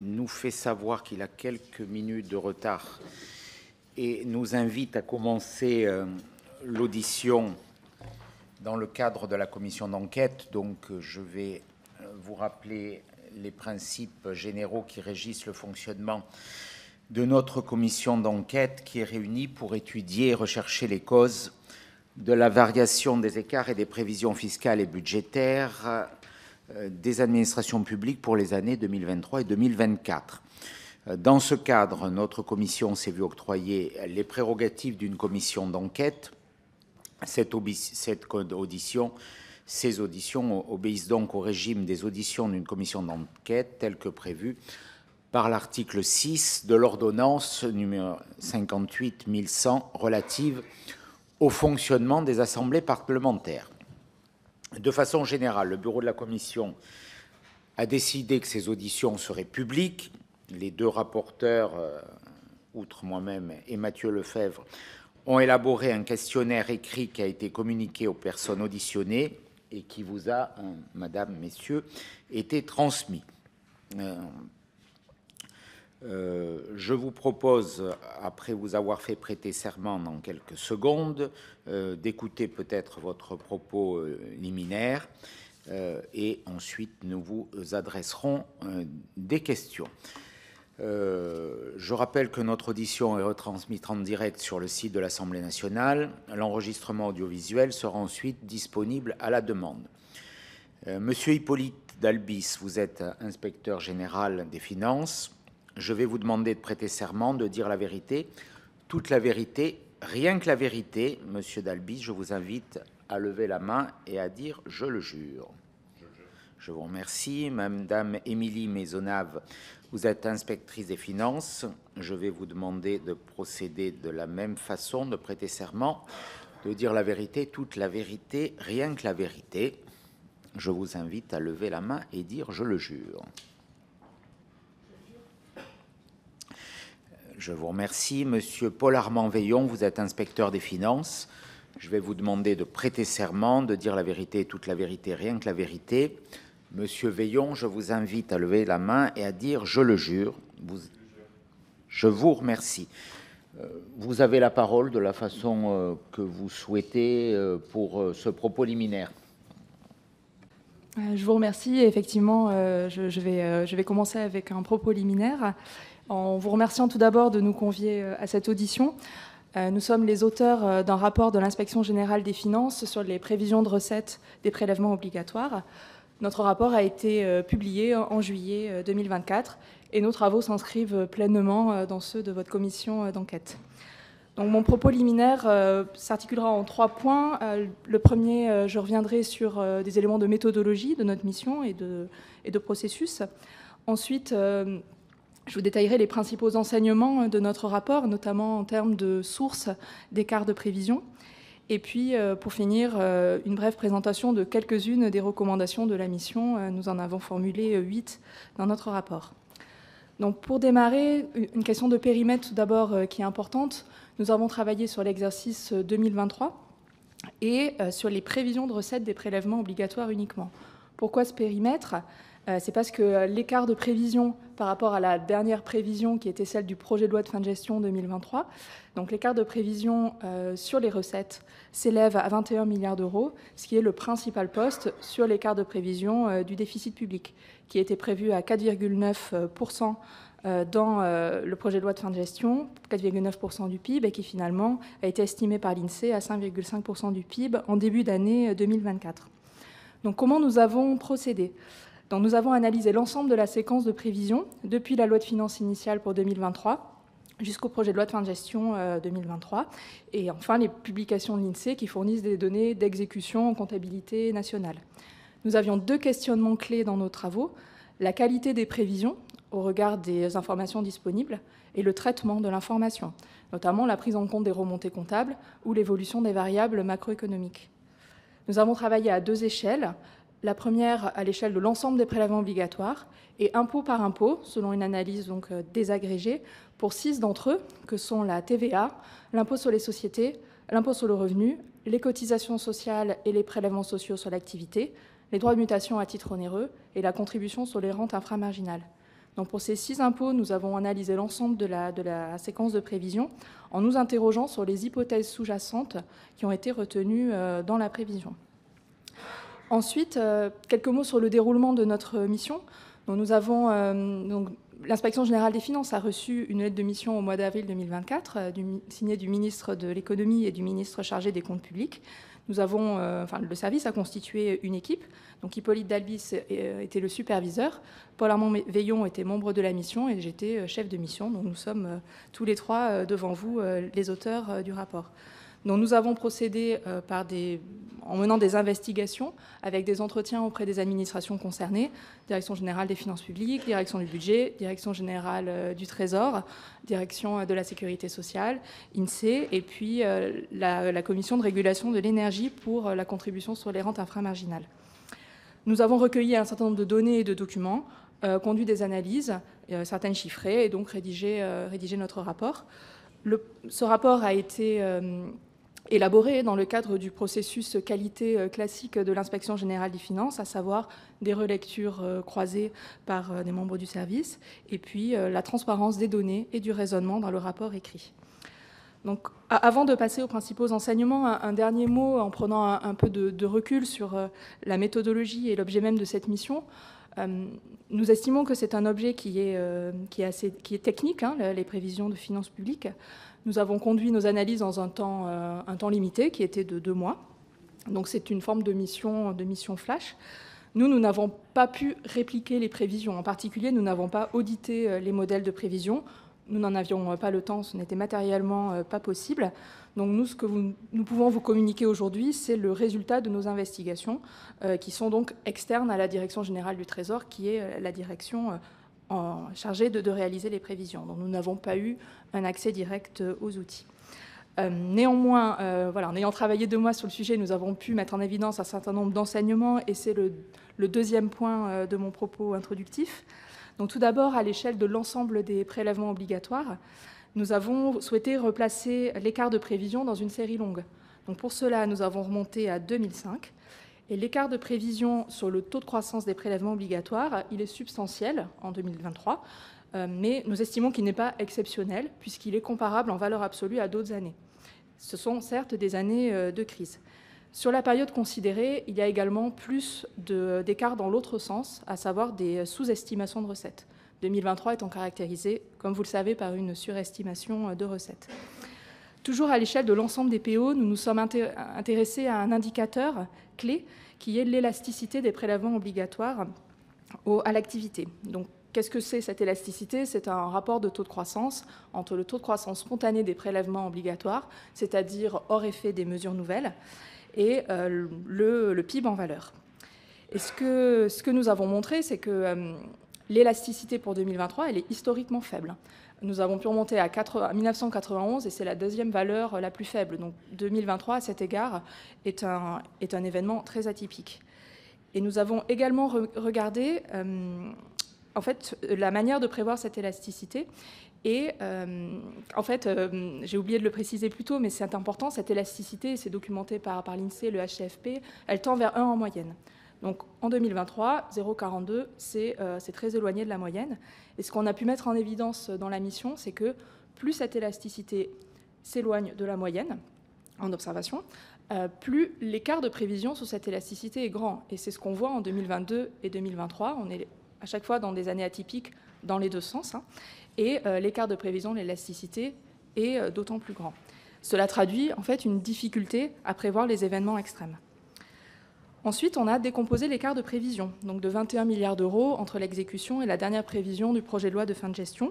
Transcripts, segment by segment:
nous fait savoir qu'il a quelques minutes de retard et nous invite à commencer l'audition dans le cadre de la commission d'enquête. Donc je vais vous rappeler les principes généraux qui régissent le fonctionnement de notre commission d'enquête qui est réunie pour étudier et rechercher les causes de la variation des écarts et des prévisions fiscales et budgétaires des administrations publiques pour les années 2023 et 2024. Dans ce cadre, notre commission s'est vue octroyer les prérogatives d'une commission d'enquête. Ces auditions obéissent donc au régime des auditions d'une commission d'enquête tel que prévu par l'article 6 de l'ordonnance numéro 58-1100 relative au fonctionnement des assemblées parlementaires. De façon générale, le bureau de la commission a décidé que ces auditions seraient publiques. Les deux rapporteurs, outre moi-même et Mathieu Lefèvre, ont élaboré un questionnaire écrit qui a été communiqué aux personnes auditionnées et qui vous a, madame, messieurs, été transmis. Je vous propose, après vous avoir fait prêter serment dans quelques secondes, d'écouter peut-être votre propos liminaire et ensuite nous vous adresserons des questions. Je rappelle que notre audition est retransmise en direct sur le site de l'Assemblée nationale. L'enregistrement audiovisuel sera ensuite disponible à la demande. Monsieur Hippolyte Dalbis, vous êtes inspecteur général des finances. Je vais vous demander de prêter serment, de dire la vérité, toute la vérité, rien que la vérité. Monsieur Dalbis, je vous invite à lever la main et à dire « je le jure ». Je vous remercie. Madame Émilie Maisonnave, vous êtes inspectrice des finances. Je vais vous demander de procéder de la même façon, de prêter serment, de dire la vérité, toute la vérité, rien que la vérité. Je vous invite à lever la main et dire « je le jure ». Je vous remercie. Monsieur Paul-Armand Veillon, vous êtes inspecteur des finances. Je vais vous demander de prêter serment, de dire la vérité, toute la vérité, rien que la vérité. Monsieur Veillon, je vous invite à lever la main et à dire « je le jure ». Je vous remercie. Vous avez la parole de la façon que vous souhaitez pour ce propos liminaire. Je vous remercie. Effectivement, je vais commencer avec un propos liminaire en vous remerciant tout d'abord de nous convier à cette audition. Nous sommes les auteurs d'un rapport de l'Inspection générale des finances sur les prévisions de recettes des prélèvements obligatoires. Notre rapport a été publié en juillet 2024 et nos travaux s'inscrivent pleinement dans ceux de votre commission d'enquête. Donc, mon propos liminaire s'articulera en 3 points. Le premier, je reviendrai sur des éléments de méthodologie de notre mission et de processus. Ensuite, je vous détaillerai les principaux enseignements de notre rapport, notamment en termes de sources d'écart de prévision. Et puis, pour finir, une brève présentation de quelques-unes des recommandations de la mission. Nous en avons formulé 8 dans notre rapport. Donc, pour démarrer, une question de périmètre tout d'abord qui est importante. Nous avons travaillé sur l'exercice 2023 et sur les prévisions de recettes des prélèvements obligatoires uniquement. Pourquoi ce périmètre ? C'est parce que l'écart de prévision par rapport à la dernière prévision qui était celle du projet de loi de fin de gestion 2023, donc l'écart de prévision sur les recettes s'élève à 21 milliards d'euros, ce qui est le principal poste sur l'écart de prévision du déficit public, qui était prévu à 4,9% dans le projet de loi de fin de gestion, 4,9% du PIB, et qui finalement a été estimé par l'INSEE à 5,5% du PIB en début d'année 2024. Donc comment nous avons procédé ? Donc, nous avons analysé l'ensemble de la séquence de prévision depuis la loi de finances initiale pour 2023 jusqu'au projet de loi de fin de gestion 2023 et enfin les publications de l'INSEE qui fournissent des données d'exécution en comptabilité nationale. Nous avions 2 questionnements clés dans nos travaux, la qualité des prévisions au regard des informations disponibles et le traitement de l'information, notamment la prise en compte des remontées comptables ou l'évolution des variables macroéconomiques. Nous avons travaillé à 2 échelles. La première à l'échelle de l'ensemble des prélèvements obligatoires et impôt par impôt, selon une analyse donc désagrégée, pour 6 d'entre eux, que sont la TVA, l'impôt sur les sociétés, l'impôt sur le revenu, les cotisations sociales et les prélèvements sociaux sur l'activité, les droits de mutation à titre onéreux et la contribution sur les rentes inframarginales. Donc pour ces 6 impôts, nous avons analysé l'ensemble de la séquence de prévision en nous interrogeant sur les hypothèses sous-jacentes qui ont été retenues dans la prévision. Ensuite, quelques mots sur le déroulement de notre mission. Donc nous avons... L'Inspection générale des finances a reçu une lettre de mission au mois d'avril 2024, signée du ministre de l'économie et du ministre chargé des comptes publics. Le service a constitué une équipe. Donc Hippolyte Dalbis était le superviseur, Paul Armand Veillon était membre de la mission et j'étais chef de mission. Donc nous sommes tous les 3 devant vous, les auteurs du rapport. Donc nous avons procédé en menant des investigations avec des entretiens auprès des administrations concernées, Direction générale des finances publiques, Direction du budget, Direction générale du Trésor, Direction de la sécurité sociale, INSEE, et puis la Commission de régulation de l'énergie pour la contribution sur les rentes inframarginales. Nous avons recueilli un certain nombre de données et de documents, conduit des analyses, certaines chiffrées, et donc rédigé notre rapport. Ce rapport a été élaboré dans le cadre du processus qualité classique de l'Inspection générale des finances, à savoir des relectures croisées par des membres du service, et puis la transparence des données et du raisonnement dans le rapport écrit. Donc, avant de passer aux principaux enseignements, un dernier mot en prenant un peu de recul sur la méthodologie et l'objet même de cette mission. Nous estimons que c'est un objet qui est technique, hein, les prévisions de finances publiques. Nous avons conduit nos analyses dans un temps limité, qui était de 2 mois. Donc c'est une forme de mission flash. Nous n'avons pas pu répliquer les prévisions. En particulier, nous n'avons pas audité les modèles de prévision. Nous n'en avions pas le temps, ce n'était matériellement pas possible. Donc nous, nous pouvons vous communiquer aujourd'hui, c'est le résultat de nos investigations, qui sont donc externes à la Direction générale du Trésor, qui est la direction chargée de réaliser les prévisions. Donc nous n'avons pas eu un accès direct aux outils. Néanmoins, en ayant travaillé 2 mois sur le sujet, nous avons pu mettre en évidence un certain nombre d'enseignements, et c'est le deuxième point de mon propos introductif. Donc tout d'abord, à l'échelle de l'ensemble des prélèvements obligatoires, nous avons souhaité replacer l'écart de prévision dans une série longue. Donc pour cela, nous avons remonté à 2005. Et l'écart de prévision sur le taux de croissance des prélèvements obligatoires, il est substantiel en 2023, mais nous estimons qu'il n'est pas exceptionnel, puisqu'il est comparable en valeur absolue à d'autres années. Ce sont certes des années de crise. Sur la période considérée, il y a également plus d'écart dans l'autre sens, à savoir des sous-estimations de recettes. 2023 étant caractérisé, comme vous le savez, par une surestimation de recettes. Toujours à l'échelle de l'ensemble des PO, nous nous sommes intéressés à un indicateur clé qui est l'élasticité des prélèvements obligatoires à l'activité. Donc, qu'est-ce que c'est cette élasticité? C'est un rapport de taux de croissance entre le taux de croissance spontané des prélèvements obligatoires, c'est-à-dire hors effet des mesures nouvelles, et le PIB en valeur. Et ce que nous avons montré, c'est que l'élasticité pour 2023, elle est historiquement faible. Nous avons pu remonter à 1991 et c'est la deuxième valeur la plus faible. Donc 2023, à cet égard, est un événement très atypique. Et nous avons également regardé la manière de prévoir cette élasticité. Et j'ai oublié de le préciser plus tôt, mais c'est important, cette élasticité, c'est documenté par l'INSEE, le HCFP, elle tend vers 1 en moyenne. Donc en 2023, 0,42, c'est très éloigné de la moyenne. Et ce qu'on a pu mettre en évidence dans la mission, c'est que plus cette élasticité s'éloigne de la moyenne en observation, plus l'écart de prévision sur cette élasticité est grand. Et c'est ce qu'on voit en 2022 et 2023. On est à chaque fois dans des années atypiques dans les deux sens. Hein, et l'écart de prévision, l'élasticité, est d'autant plus grand. Cela traduit en fait une difficulté à prévoir les événements extrêmes. Ensuite, on a décomposé l'écart de prévision, donc de 21 milliards d'euros entre l'exécution et la dernière prévision du projet de loi de fin de gestion.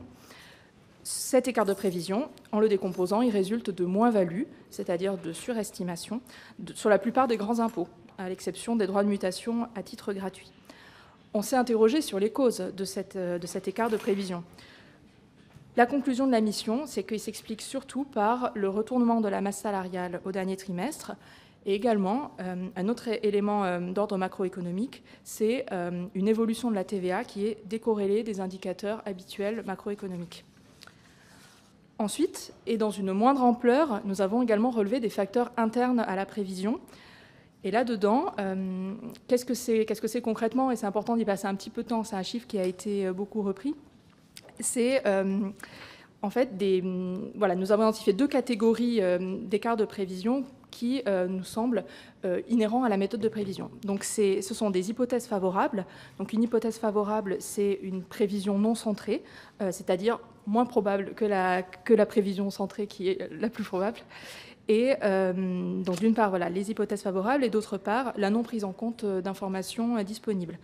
Cet écart de prévision, en le décomposant, il résulte de moins-value, c'est-à-dire de surestimation, sur la plupart des grands impôts, à l'exception des droits de mutation à titre gratuit. On s'est interrogé sur les causes de cet écart de prévision. La conclusion de la mission, c'est qu'il s'explique surtout par le retournement de la masse salariale au dernier trimestre. Et également, un autre élément d'ordre macroéconomique, c'est une évolution de la TVA qui est décorrélée des indicateurs habituels macroéconomiques. Ensuite, et dans une moindre ampleur, nous avons également relevé des facteurs internes à la prévision. Et là-dedans, qu'est-ce que c'est concrètement? Et c'est important d'y passer un petit peu de temps, c'est un chiffre qui a été beaucoup repris. c'est en fait voilà, nous avons identifié 2 catégories d'écarts de prévision qui nous semblent inhérents à la méthode de prévision. Donc ce sont des hypothèses favorables. Donc une hypothèse favorable, c'est une prévision non centrée, c'est-à-dire moins probable que la prévision centrée qui est la plus probable. Et donc d'une part, voilà, les hypothèses favorables, et d'autre part, la non prise en compte d'informations disponibles.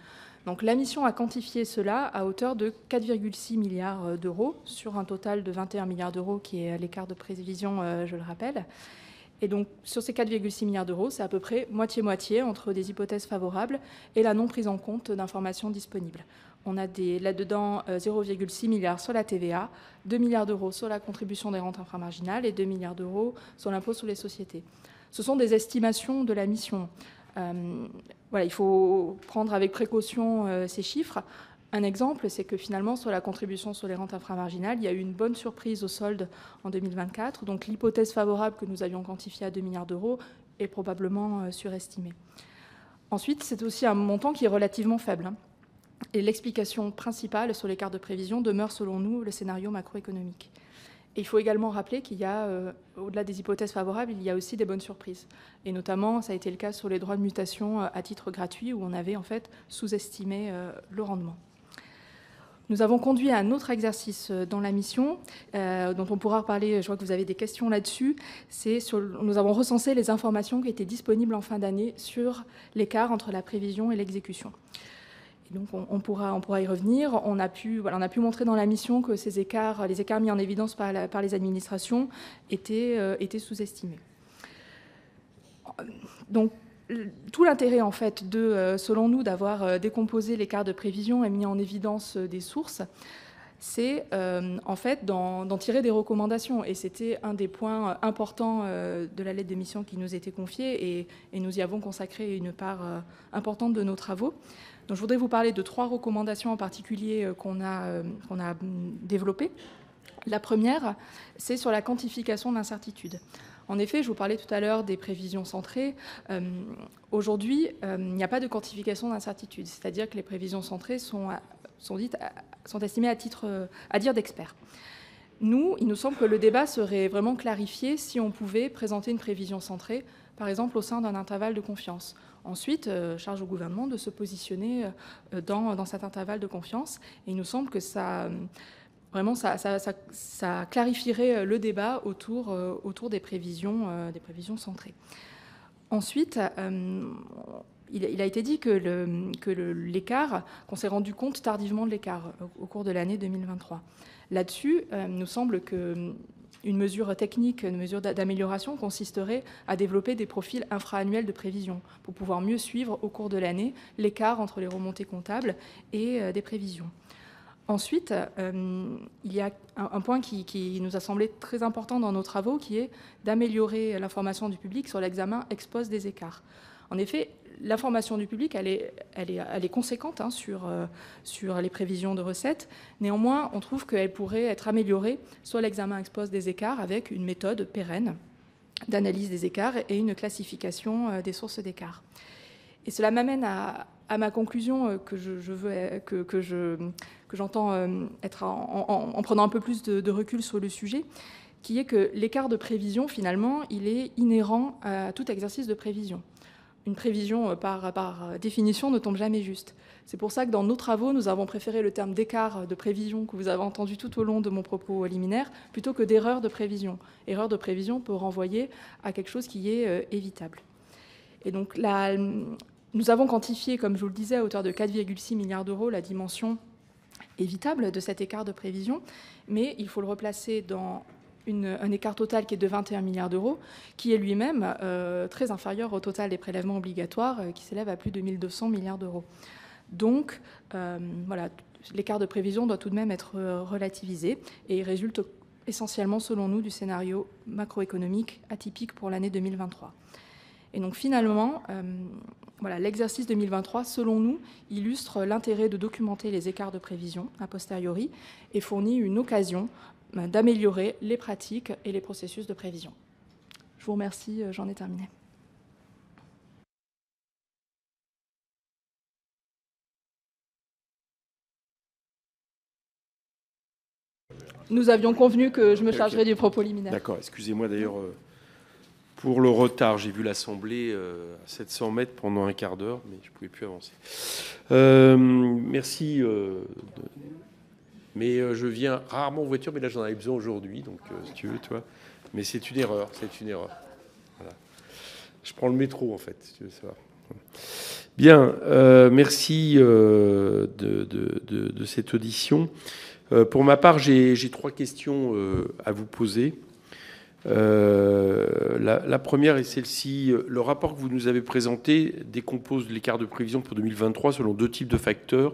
Donc la mission a quantifié cela à hauteur de 4,6 milliards d'euros sur un total de 21 milliards d'euros qui est l'écart de prévision, je le rappelle. Et donc sur ces 4,6 milliards d'euros, c'est à peu près moitié-moitié entre des hypothèses favorables et la non prise en compte d'informations disponibles. On a là-dedans 0,6 milliards sur la TVA, 2 milliards d'euros sur la contribution des rentes inframarginales et 2 milliards d'euros sur l'impôt sur les sociétés. Ce sont des estimations de la mission. Voilà, il faut prendre avec précaution ces chiffres. Un exemple, c'est que finalement, sur la contribution sur les rentes inframarginales, il y a eu une bonne surprise au solde en 2024. Donc l'hypothèse favorable que nous avions quantifiée à 2 milliards d'euros est probablement surestimée. Ensuite, c'est aussi un montant qui est relativement faible. Et l'explication principale sur l'écart de prévision demeure, selon nous, le scénario macroéconomique. Et il faut également rappeler qu'il y a, au-delà des hypothèses favorables, il y a aussi des bonnes surprises. Et notamment, ça a été le cas sur les droits de mutation à titre gratuit, où on avait en fait sous-estimé le rendement. Nous avons conduit à un autre exercice dans la mission, dont on pourra reparler, je vois que vous avez des questions là-dessus. Nous avons recensé les informations qui étaient disponibles en fin d'année sur l'écart entre la prévision et l'exécution. Et donc on pourra y revenir. On a pu montrer dans la mission que les écarts mis en évidence par les administrations étaient sous-estimés. Donc, tout l'intérêt, en fait, selon nous, d'avoir décomposé l'écart de prévision et mis en évidence des sources, c'est en fait d'en tirer des recommandations. Et c'était un des points importants de la lettre de mission qui nous était confiée, et nous y avons consacré une part importante de nos travaux. Donc, je voudrais vous parler de 3 recommandations en particulier qu'on a développées. La première, c'est sur la quantification de l'incertitude. En effet, je vous parlais tout à l'heure des prévisions centrées. Aujourd'hui, il n'y a pas de quantification d'incertitude, c'est-à-dire que les prévisions centrées sont estimées à dire d'experts. Nous, il nous semble que le débat serait vraiment clarifié si on pouvait présenter une prévision centrée, par exemple au sein d'un intervalle de confiance. Ensuite, charge au gouvernement de se positionner dans cet intervalle de confiance. Et il nous semble que ça clarifierait le débat autour des prévisions centrées. Ensuite, il a été dit que l'écart, qu'on s'est rendu compte tardivement de l'écart au cours de l'année 2023. Là-dessus, il nous semble qu'une mesure technique, une mesure d'amélioration consisterait à développer des profils infra-annuels de prévision pour pouvoir mieux suivre au cours de l'année l'écart entre les remontées comptables et des prévisions. Ensuite, il y a un point qui nous a semblé très important dans nos travaux, qui est d'améliorer l'information du public sur l'examen ex post des écarts. En effet, l'information du public, elle est conséquente sur les prévisions de recettes. Néanmoins, on trouve qu'elle pourrait être améliorée sur l'examen ex post des écarts avec une méthode pérenne d'analyse des écarts et une classification des sources d'écarts. Et cela m'amène à ma conclusion que j'entends être en prenant un peu plus de recul sur le sujet, qui est que l'écart de prévision, finalement, il est inhérent à tout exercice de prévision. Une prévision, par définition, ne tombe jamais juste. C'est pour ça que dans nos travaux, nous avons préféré le terme d'écart de prévision que vous avez entendu tout au long de mon propos liminaire, plutôt que d'erreur de prévision. Erreur de prévision peut renvoyer à quelque chose qui est évitable. Et donc là, nous avons quantifié, comme je vous le disais, à hauteur de 4,6 milliards d'euros la dimension évitable de cet écart de prévision, mais il faut le replacer dans un écart total qui est de 21 milliards d'euros, qui est lui-même très inférieur au total des prélèvements obligatoires, qui s'élève à plus de 1 200 milliards d'euros. Donc, voilà, l'écart de prévision doit tout de même être relativisé et il résulte essentiellement, selon nous, du scénario macroéconomique atypique pour l'année 2023. Et donc finalement, voilà, l'exercice 2023, selon nous, illustre l'intérêt de documenter les écarts de prévision a posteriori et fournit une occasion d'améliorer les pratiques et les processus de prévision. Je vous remercie, j'en ai terminé. Nous avions convenu que je me chargerais du propos liminaire. D'accord, excusez-moi d'ailleurs pour le retard. J'ai vu l'Assemblée à 700 mètres pendant un quart d'heure, mais je ne pouvais plus avancer. Merci. Mais je viens rarement en voiture, mais là j'en avais besoin aujourd'hui, donc si tu veux, toi. Mais c'est une erreur, c'est une erreur. Voilà. Je prends le métro en fait, si tu veux savoir. Bien, merci de cette audition. Pour ma part, j'ai 3 questions à vous poser. La première est celle-ci. Le rapport que vous nous avez présenté décompose l'écart de prévision pour 2023 selon 2 types de facteurs.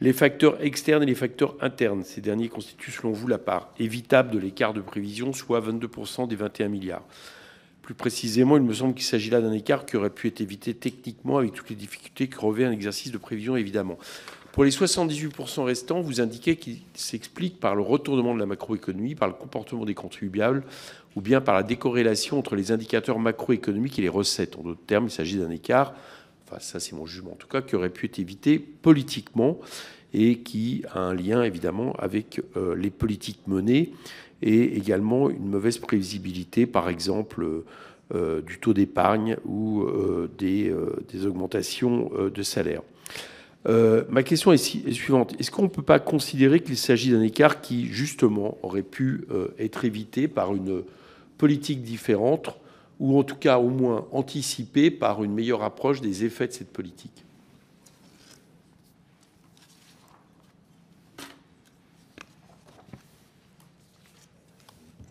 Les facteurs externes et les facteurs internes. Ces derniers constituent, selon vous, la part évitable de l'écart de prévision, soit 22% des 21 milliards. Plus précisément, il me semble qu'il s'agit là d'un écart qui aurait pu être évité techniquement avec toutes les difficultés que revêt un exercice de prévision, évidemment. Pour les 78% restants, vous indiquez qu'il s'explique par le retournement de la macroéconomie, par le comportement des contribuables, ou bien par la décorrélation entre les indicateurs macroéconomiques et les recettes. En d'autres termes, il s'agit d'un écart, enfin ça c'est mon jugement en tout cas, qui aurait pu être évité politiquement et qui a un lien évidemment avec les politiques menées et également une mauvaise prévisibilité, par exemple du taux d'épargne ou des augmentations de salaire. Ma question est suivante. Est-ce qu'on ne peut pas considérer qu'il s'agit d'un écart qui, justement, aurait pu être évité par une politique différente ou en tout cas au moins anticipé par une meilleure approche des effets de cette politique?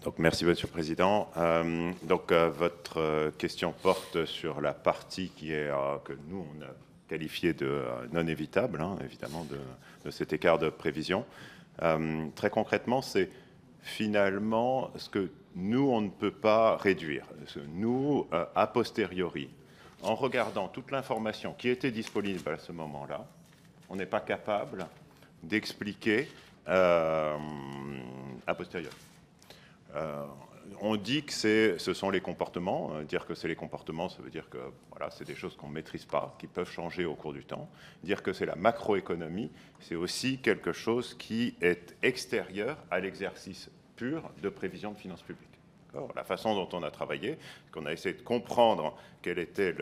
Donc, merci, Monsieur le Président. Votre question porte sur la partie qui est, que nous, on a qualifiée de non évitable, hein, évidemment, de cet écart de prévision. Très concrètement, c'est finalement ce que nous, on ne peut pas réduire. Nous, a posteriori, en regardant toute l'information qui était disponible à ce moment-là, on n'est pas capable d'expliquer a posteriori. On dit que ce sont les comportements. Dire que c'est les comportements, ça veut dire que voilà, c'est des choses qu'on ne maîtrise pas, qui peuvent changer au cours du temps. Dire que c'est la macroéconomie, c'est aussi quelque chose qui est extérieur à l'exercice pur de prévision de finances publiques. La façon dont on a travaillé, qu'on a essayé de comprendre quelle était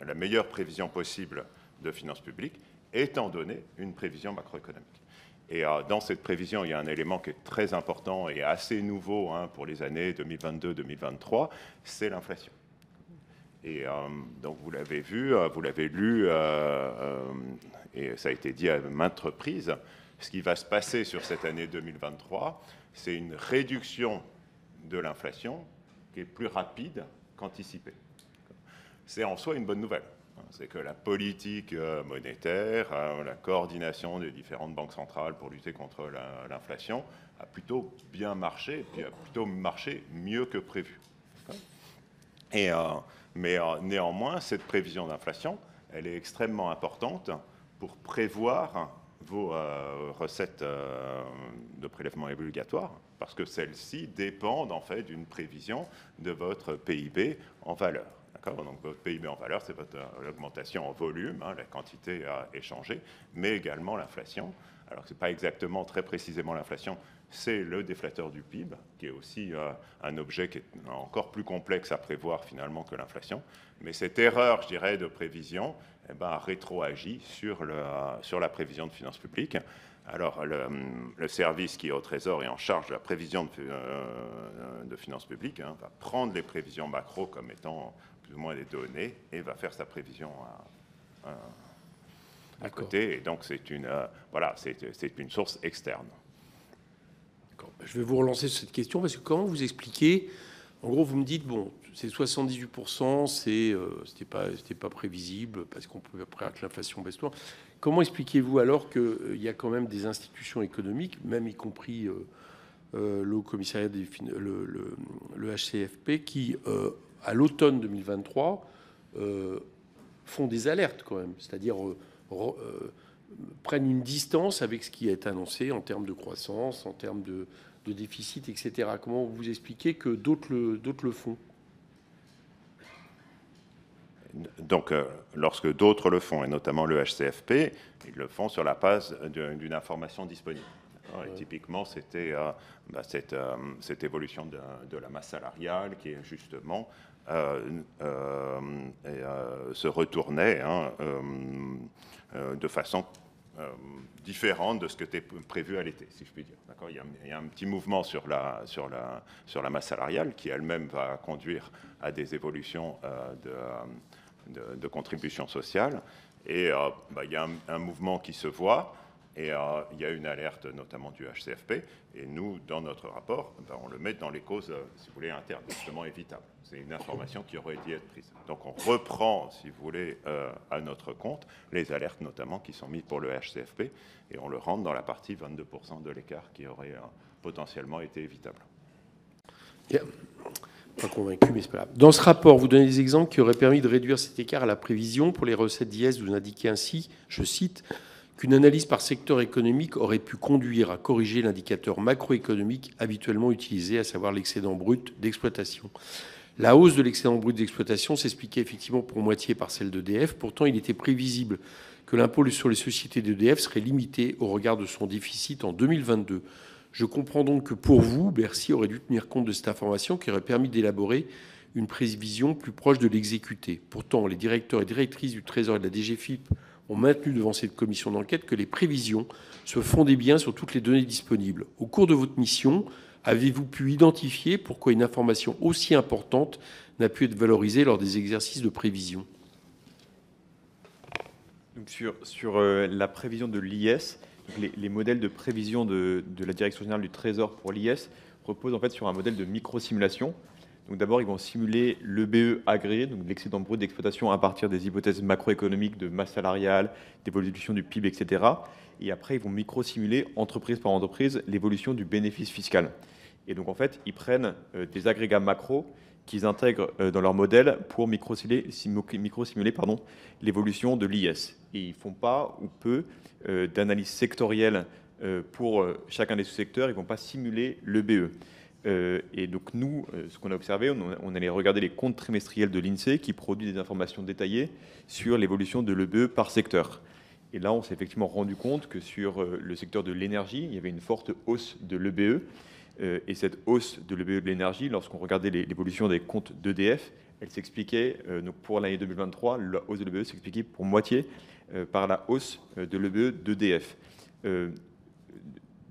la meilleure prévision possible de finances publiques, étant donné une prévision macroéconomique. Et dans cette prévision, il y a un élément qui est très important et assez nouveau pour les années 2022-2023, c'est l'inflation. Et donc vous l'avez vu, vous l'avez lu, et ça a été dit à maintes reprises, ce qui va se passer sur cette année 2023, c'est une réduction de l'inflation qui est plus rapide qu'anticipée. C'est en soi une bonne nouvelle. C'est que la politique monétaire, la coordination des différentes banques centrales pour lutter contre l'inflation a plutôt bien marché, et puis a plutôt marché mieux que prévu. Mais néanmoins, cette prévision d'inflation, elle est extrêmement importante pour prévoir vos recettes de prélèvement obligatoire, parce que celles-ci dépendent en fait d'une prévision de votre PIB en valeur. Donc votre PIB en valeur, c'est votre augmentation en volume, la quantité à échanger, mais également l'inflation. Alors ce n'est pas exactement, très précisément l'inflation, c'est le déflateur du PIB, qui est aussi un objet qui est encore plus complexe à prévoir finalement que l'inflation. Mais cette erreur, je dirais, de prévision, a rétroagi sur la prévision de finances publiques. Alors, le service qui est au Trésor est en charge de la prévision de finances publiques, va prendre les prévisions macro comme étant plus ou moins des données et va faire sa prévision à côté. Et donc, c'est une source externe. Je vais vous relancer sur cette question parce que comment vous expliquez, en gros, vous me dites, bon, c'est 78%, c'était pas prévisible parce qu'on pouvait prévoir que l'inflation baisse tout. Comment expliquez-vous alors qu'il y a quand même des institutions économiques, même y compris le commissariat le HCFP, qui, à l'automne 2023, font des alertes quand même, c'est-à-dire prennent une distance avec ce qui est annoncé en termes de croissance, en termes de déficit, etc. Comment vous expliquez que d'autres le font? Donc, lorsque d'autres le font, et notamment le HCFP, ils le font sur la base d'une information disponible. Et typiquement, c'était cette évolution de la masse salariale qui, justement, se retournait de façon différente de ce que était prévu à l'été, si je puis dire. Il y a un petit mouvement sur la masse salariale qui elle-même va conduire à des évolutions de contribution sociale. Et il y a un mouvement qui se voit, et il y a une alerte notamment du HCFP. Et nous, dans notre rapport, on le met dans les causes, si vous voulez, internes, justement évitables. C'est une information qui aurait dû être prise. Donc on reprend, si vous voulez, à notre compte, les alertes notamment qui sont mises pour le HCFP, et on le rentre dans la partie 22% de l'écart qui aurait potentiellement été évitable. Yeah. Pas convaincu, mais c'est pas grave. Dans ce rapport, vous donnez des exemples qui auraient permis de réduire cet écart à la prévision. Pour les recettes d'IS, vous indiquez ainsi, je cite, qu'une analyse par secteur économique aurait pu conduire à corriger l'indicateur macroéconomique habituellement utilisé, à savoir l'excédent brut d'exploitation. La hausse de l'excédent brut d'exploitation s'expliquait effectivement pour moitié par celle d'EDF. Pourtant, il était prévisible que l'impôt sur les sociétés d'EDF serait limité au regard de son déficit en 2022. Je comprends donc que pour vous, Bercy aurait dû tenir compte de cette information qui aurait permis d'élaborer une prévision plus proche de l'exécuté. Pourtant, les directeurs et directrices du Trésor et de la DGFiP ont maintenu devant cette commission d'enquête que les prévisions se fondaient bien sur toutes les données disponibles. Au cours de votre mission, avez-vous pu identifier pourquoi une information aussi importante n'a pu être valorisée lors des exercices de prévision? Donc sur la prévision de l'IS, les modèles de prévision de la Direction générale du Trésor pour l'IS reposent en fait sur un modèle de micro-simulation. Donc d'abord, ils vont simuler l'EBE agrégé, donc l'excédent brut d'exploitation à partir des hypothèses macroéconomiques de masse salariale, d'évolution du PIB, etc. Et après, ils vont micro-simuler, entreprise par entreprise, l'évolution du bénéfice fiscal. Et donc en fait, ils prennent des agrégats macro qu'ils intègrent dans leur modèle pour micro-simuler l'évolution de l'IS. Et ils ne font pas ou peu d'analyse sectorielle pour chacun des sous-secteurs, ils ne vont pas simuler l'EBE. Et donc nous, ce qu'on a observé, on allait regarder les comptes trimestriels de l'INSEE qui produit des informations détaillées sur l'évolution de l'EBE par secteur. Et là, on s'est effectivement rendu compte que sur le secteur de l'énergie, il y avait une forte hausse de l'EBE. Et cette hausse de l'EBE de l'énergie, lorsqu'on regardait l'évolution des comptes d'EDF, elle s'expliquait, donc pour l'année 2023, la hausse de l'EBE s'expliquait pour moitié par la hausse de l'EBE d'EDF.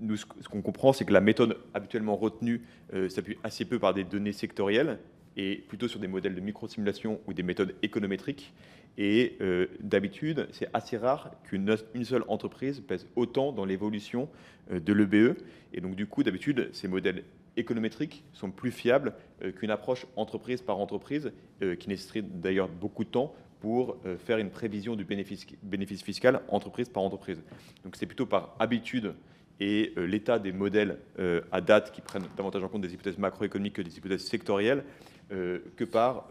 Nous, ce qu'on comprend, c'est que la méthode habituellement retenue s'appuie assez peu par des données sectorielles et plutôt sur des modèles de microsimulation ou des méthodes économétriques. Et d'habitude, c'est assez rare qu'une seule entreprise pèse autant dans l'évolution de l'EBE. Et donc, du coup, d'habitude, ces modèles économétriques sont plus fiables qu'une approche entreprise par entreprise, qui nécessiterait d'ailleurs beaucoup de temps pour faire une prévision du bénéfice fiscal entreprise par entreprise. Donc, c'est plutôt par habitude et l'état des modèles à date qui prennent davantage en compte des hypothèses macroéconomiques que des hypothèses sectorielles, que par,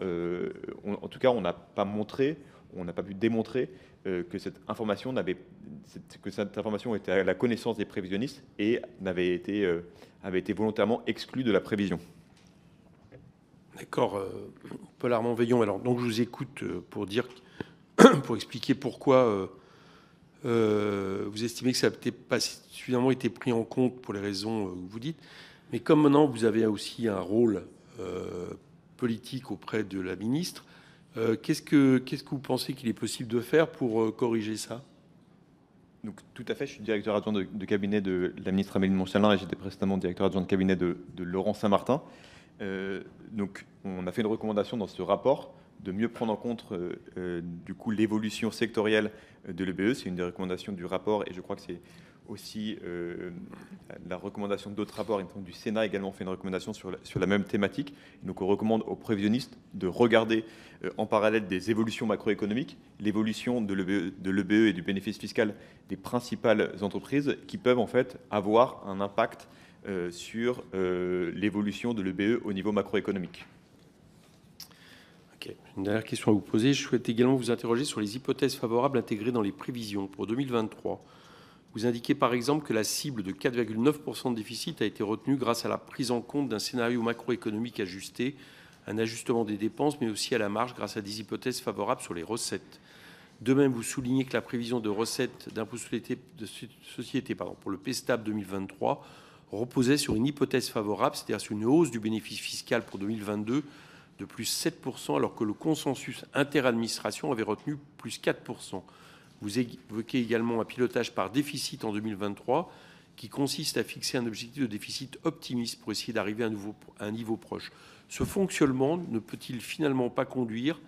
en tout cas, on n'a pas montré, on n'a pas pu démontrer que cette information était à la connaissance des prévisionnistes et avait été volontairement exclue de la prévision. D'accord, Paul Armand Veillon. Alors, donc, je vous écoute pour expliquer pourquoi vous estimez que ça n'a pas suffisamment été pris en compte pour les raisons que vous dites. Mais comme maintenant, vous avez aussi un rôle politique auprès de la ministre, qu'est-ce que vous pensez qu'il est possible de faire pour corriger ça? Donc, tout à fait, je suis directeur adjoint de cabinet de la ministre Amélie de Montchalin et j'étais précédemment directeur adjoint de cabinet de Laurent Saint-Martin. Donc, on a fait une recommandation dans ce rapport de mieux prendre en compte du coup l'évolution sectorielle de l'EBE. C'est une des recommandations du rapport et je crois que c'est aussi la recommandation d'autres rapports. Du Sénat également fait une recommandation sur la même thématique. Donc on recommande aux prévisionnistes de regarder en parallèle des évolutions macroéconomiques, l'évolution de l'EBE et du bénéfice fiscal des principales entreprises qui peuvent en fait avoir un impact sur l'évolution de l'EBE au niveau macroéconomique. Okay. Une dernière question à vous poser. Je souhaite également vous interroger sur les hypothèses favorables intégrées dans les prévisions pour 2023. Vous indiquez par exemple que la cible de 4,9% de déficit a été retenue grâce à la prise en compte d'un scénario macroéconomique ajusté, un ajustement des dépenses, mais aussi à la marge grâce à des hypothèses favorables sur les recettes. De même, vous soulignez que la prévision de recettes d'impôt de société pour le PSTAB 2023 reposait sur une hypothèse favorable, c'est-à-dire sur une hausse du bénéfice fiscal pour 2022 de plus 7%, alors que le consensus interadministration avait retenu plus 4%. Vous évoquez également un pilotage par déficit en 2023 qui consiste à fixer un objectif de déficit optimiste pour essayer d'arriver à un niveau proche. Ce fonctionnement ne peut-il finalement pas conduire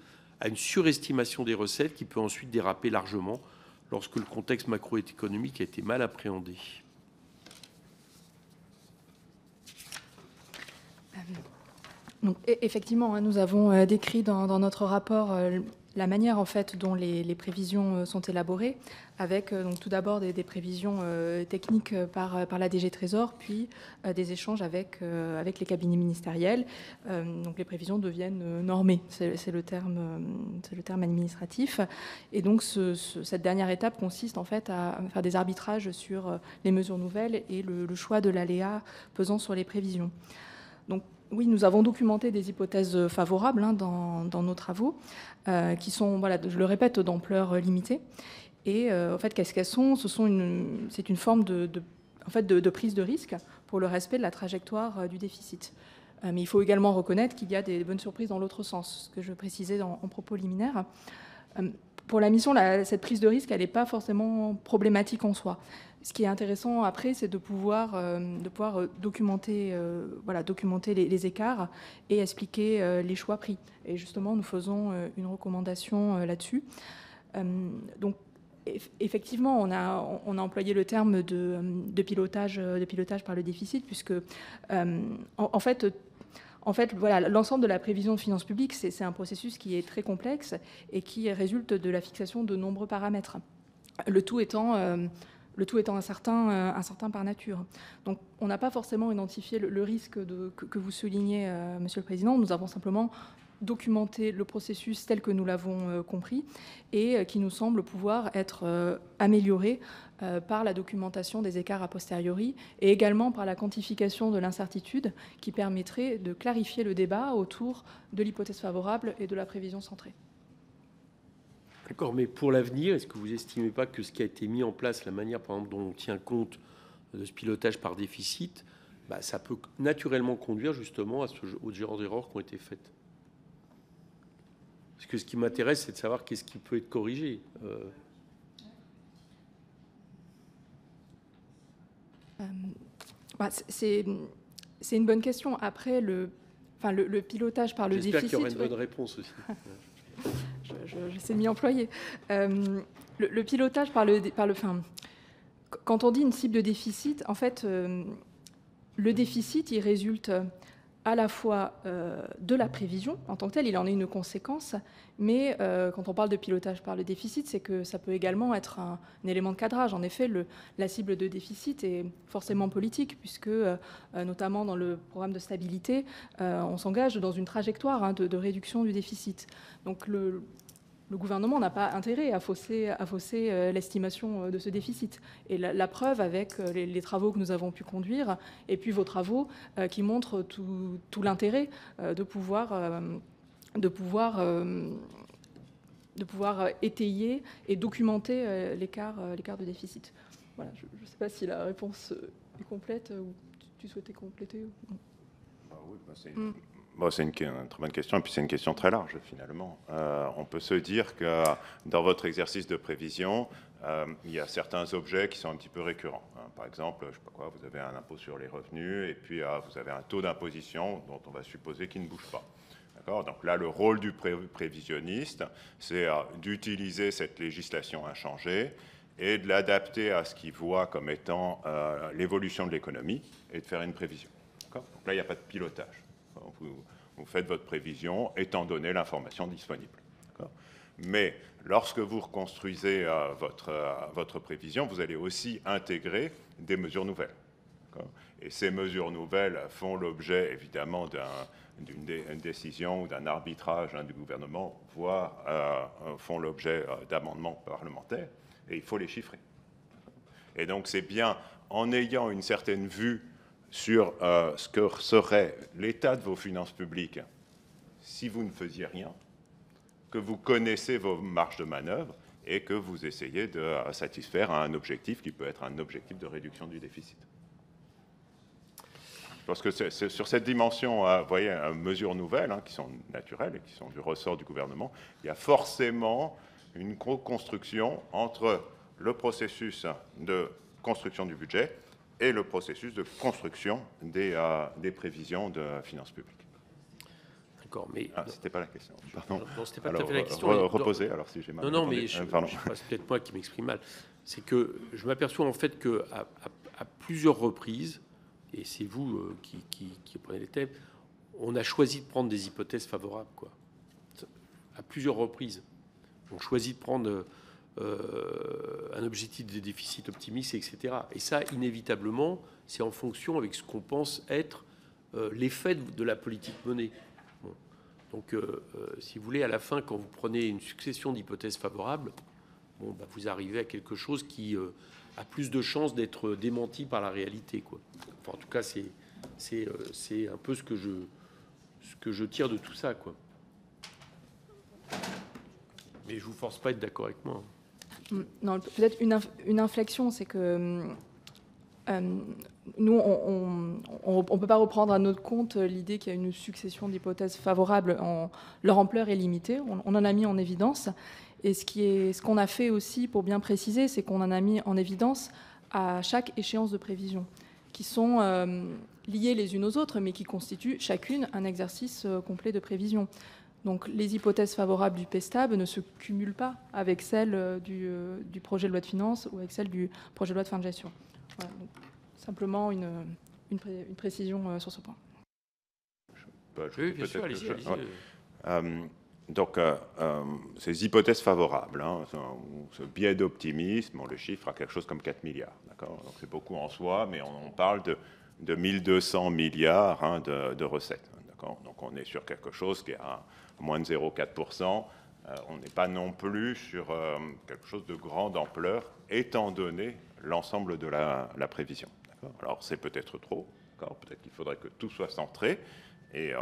à une surestimation des recettes qui peut ensuite déraper largement lorsque le contexte macroéconomique a été mal appréhendé? Donc, effectivement, nous avons décrit dans notre rapport la manière en fait dont les prévisions sont élaborées, avec donc tout d'abord des prévisions techniques par la DG Trésor, puis des échanges avec les cabinets ministériels. Donc les prévisions deviennent normées, c'est le terme administratif. Et donc cette dernière étape consiste en fait à faire des arbitrages sur les mesures nouvelles et le choix de l'aléa pesant sur les prévisions. Donc oui, nous avons documenté des hypothèses favorables dans nos travaux, qui sont, voilà, je le répète, d'ampleur limitée. Et en fait, qu'est-ce qu'elles sont? C'est une forme de prise de risque pour le respect de la trajectoire du déficit. Mais il faut également reconnaître qu'il y a des bonnes surprises dans l'autre sens, ce que je précisais en propos liminaire. Pour la mission, cette prise de risque, elle n'est pas forcément problématique en soi. Ce qui est intéressant après, c'est de pouvoir documenter, documenter les écarts et expliquer les choix pris. Et justement, nous faisons une recommandation là-dessus. Donc, effectivement, on a employé le terme de pilotage par le déficit, puisque en fait, voilà, l'ensemble de la prévision de finances publiques, c'est un processus qui est très complexe et qui résulte de la fixation de nombreux paramètres. Le tout étant incertain par nature. Donc, on n'a pas forcément identifié le risque que vous soulignez, Monsieur le Président. Nous avons simplement documenté le processus tel que nous l'avons compris et qui nous semble pouvoir être amélioré par la documentation des écarts a posteriori et également par la quantification de l'incertitude qui permettrait de clarifier le débat autour de l'hypothèse favorable et de la prévision centrée. D'accord, mais pour l'avenir, est-ce que vous n'estimez pas que ce qui a été mis en place, la manière par exemple dont on tient compte de ce pilotage par déficit, ça peut naturellement conduire justement au genre d'erreurs qui ont été faites? Parce que ce qui m'intéresse, c'est de savoir qu'est-ce qui peut être corrigé. C'est une bonne question. Après, le pilotage par le déficit... J'espère qu'il y aura une bonne réponse aussi. Je sais m'y employer. Le pilotage quand on dit une cible de déficit, en fait, le déficit, il résulte à la fois de la prévision en tant que telle, il en est une conséquence, mais quand on parle de pilotage par le déficit, c'est que ça peut également être un élément de cadrage. En effet, la cible de déficit est forcément politique, puisque notamment dans le programme de stabilité, on s'engage dans une trajectoire de réduction du déficit. Donc le gouvernement n'a pas intérêt à fausser l'estimation de ce déficit. Et la preuve avec les travaux que nous avons pu conduire, et puis vos travaux qui montrent tout l'intérêt de pouvoir étayer et documenter l'écart de déficit. Voilà, je ne sais pas si la réponse est complète ou tu souhaitais compléter. Oui, c'est une très bonne question, et puis c'est une question très large, finalement. On peut se dire que dans votre exercice de prévision, il y a certains objets qui sont un petit peu récurrents. Par exemple, je sais pas quoi, vous avez un impôt sur les revenus, et puis vous avez un taux d'imposition dont on va supposer qu'il ne bouge pas. Donc là, le rôle du prévisionniste, c'est d'utiliser cette législation inchangée et de l'adapter à ce qu'il voit comme étant l'évolution de l'économie et de faire une prévision. Donc là, il n'y a pas de pilotage. Vous faites votre prévision étant donné l'information disponible. Mais lorsque vous reconstruisez votre prévision, vous allez aussi intégrer des mesures nouvelles. Et ces mesures nouvelles font l'objet, évidemment, d'une décision ou d'un arbitrage du gouvernement, voire font l'objet d'amendements parlementaires, et il faut les chiffrer. Et donc c'est bien en ayant une certaine vue sur ce que serait l'état de vos finances publiques si vous ne faisiez rien, que vous connaissez vos marges de manœuvre et que vous essayez de satisfaire à un objectif qui peut être un objectif de réduction du déficit. Je pense que c'est sur cette dimension, vous voyez, mesures nouvelles qui sont naturelles et qui sont du ressort du gouvernement, il y a forcément une co-construction entre le processus de construction du budget et le processus de construction des prévisions de finances publiques. D'accord, mais... c'était pas la question. Pardon. Non, c'était pas alors, tout à fait la question. Reposez, alors si j'ai mal Non, entendu. mais c'est peut-être moi qui m'exprime mal. C'est que je m'aperçois en fait qu'à plusieurs reprises, et c'est vous qui prenez les thèmes, on a choisi de prendre des hypothèses favorables, quoi. À plusieurs reprises. On choisit de prendre un objectif de déficit optimiste, etc. Et ça, inévitablement, c'est en fonction avec ce qu'on pense être l'effet de la politique menée. Bon. Donc, si vous voulez, à la fin, quand vous prenez une succession d'hypothèses favorables, bon, bah, vous arrivez à quelque chose qui a plus de chances d'être démenti par la réalité, quoi. Enfin, en tout cas, c'est un peu ce que je tire de tout ça, quoi. Mais je vous force pas à être d'accord avec moi. Non, peut-être une inflexion, c'est que nous, on ne peut pas reprendre à notre compte l'idée qu'il y a une succession d'hypothèses favorables. Leur ampleur est limitée, on en a mis en évidence. Et ce qu'on a fait aussi, pour bien préciser, c'est qu'on en a mis en évidence à chaque échéance de prévision, qui sont liées les unes aux autres, mais qui constituent chacune un exercice complet de prévision. Donc les hypothèses favorables du PESTAB ne se cumulent pas avec celles du projet de loi de finances ou avec celles du projet de loi de fin de gestion. Voilà, donc, simplement une précision sur ce point. Oui, bien sûr, allez-y. Donc, ces hypothèses favorables, ce biais d'optimisme, on le chiffre à quelque chose comme 4 milliards. Donc c'est beaucoup en soi, mais on parle de 1200 milliards de recettes. Donc on est sur quelque chose qui est à moins de 0,4%. On n'est pas non plus sur quelque chose de grande ampleur, étant donné l'ensemble de la prévision. Alors c'est peut-être trop, peut-être qu'il faudrait que tout soit centré. Et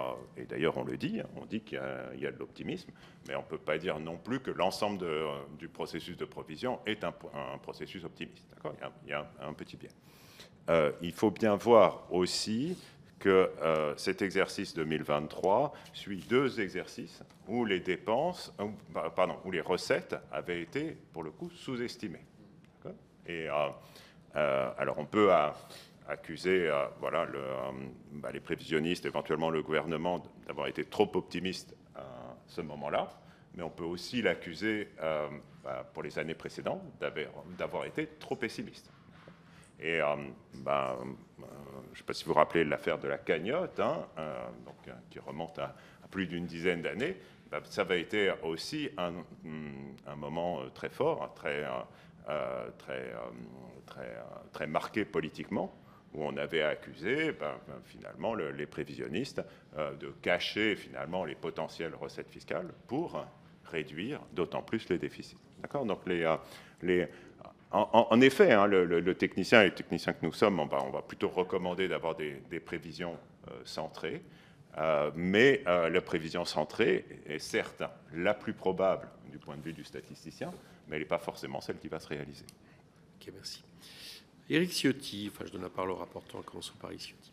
d'ailleurs, on le dit, on dit qu'il y a de l'optimisme, mais on ne peut pas dire non plus que l'ensemble du processus de provision est un processus optimiste. Il y a un petit biais. Il faut bien voir aussi que cet exercice 2023 suit deux exercices où les recettes avaient été, pour le coup, sous-estimées. Et alors, on peut accuser les prévisionnistes, éventuellement le gouvernement, d'avoir été trop optimiste à ce moment-là, mais on peut aussi l'accuser, pour les années précédentes, d'avoir été trop pessimiste. Et je ne sais pas si vous vous rappelez l'affaire de la cagnotte, qui remonte à plus d'une dizaine d'années. Ça avait été aussi un moment très fort, très marqué politiquement, où on avait accusé finalement les prévisionnistes de cacher finalement les potentielles recettes fiscales pour réduire d'autant plus les déficits. D'accord ? Donc en effet, les techniciens que nous sommes, on va plutôt recommander d'avoir des prévisions centrées, mais la prévision centrée est certes la plus probable du point de vue du statisticien, mais elle n'est pas forcément celle qui va se réaliser. Ok, merci. Éric Ciotti, je donne la parole au rapporteur, commençons par Éric Ciotti.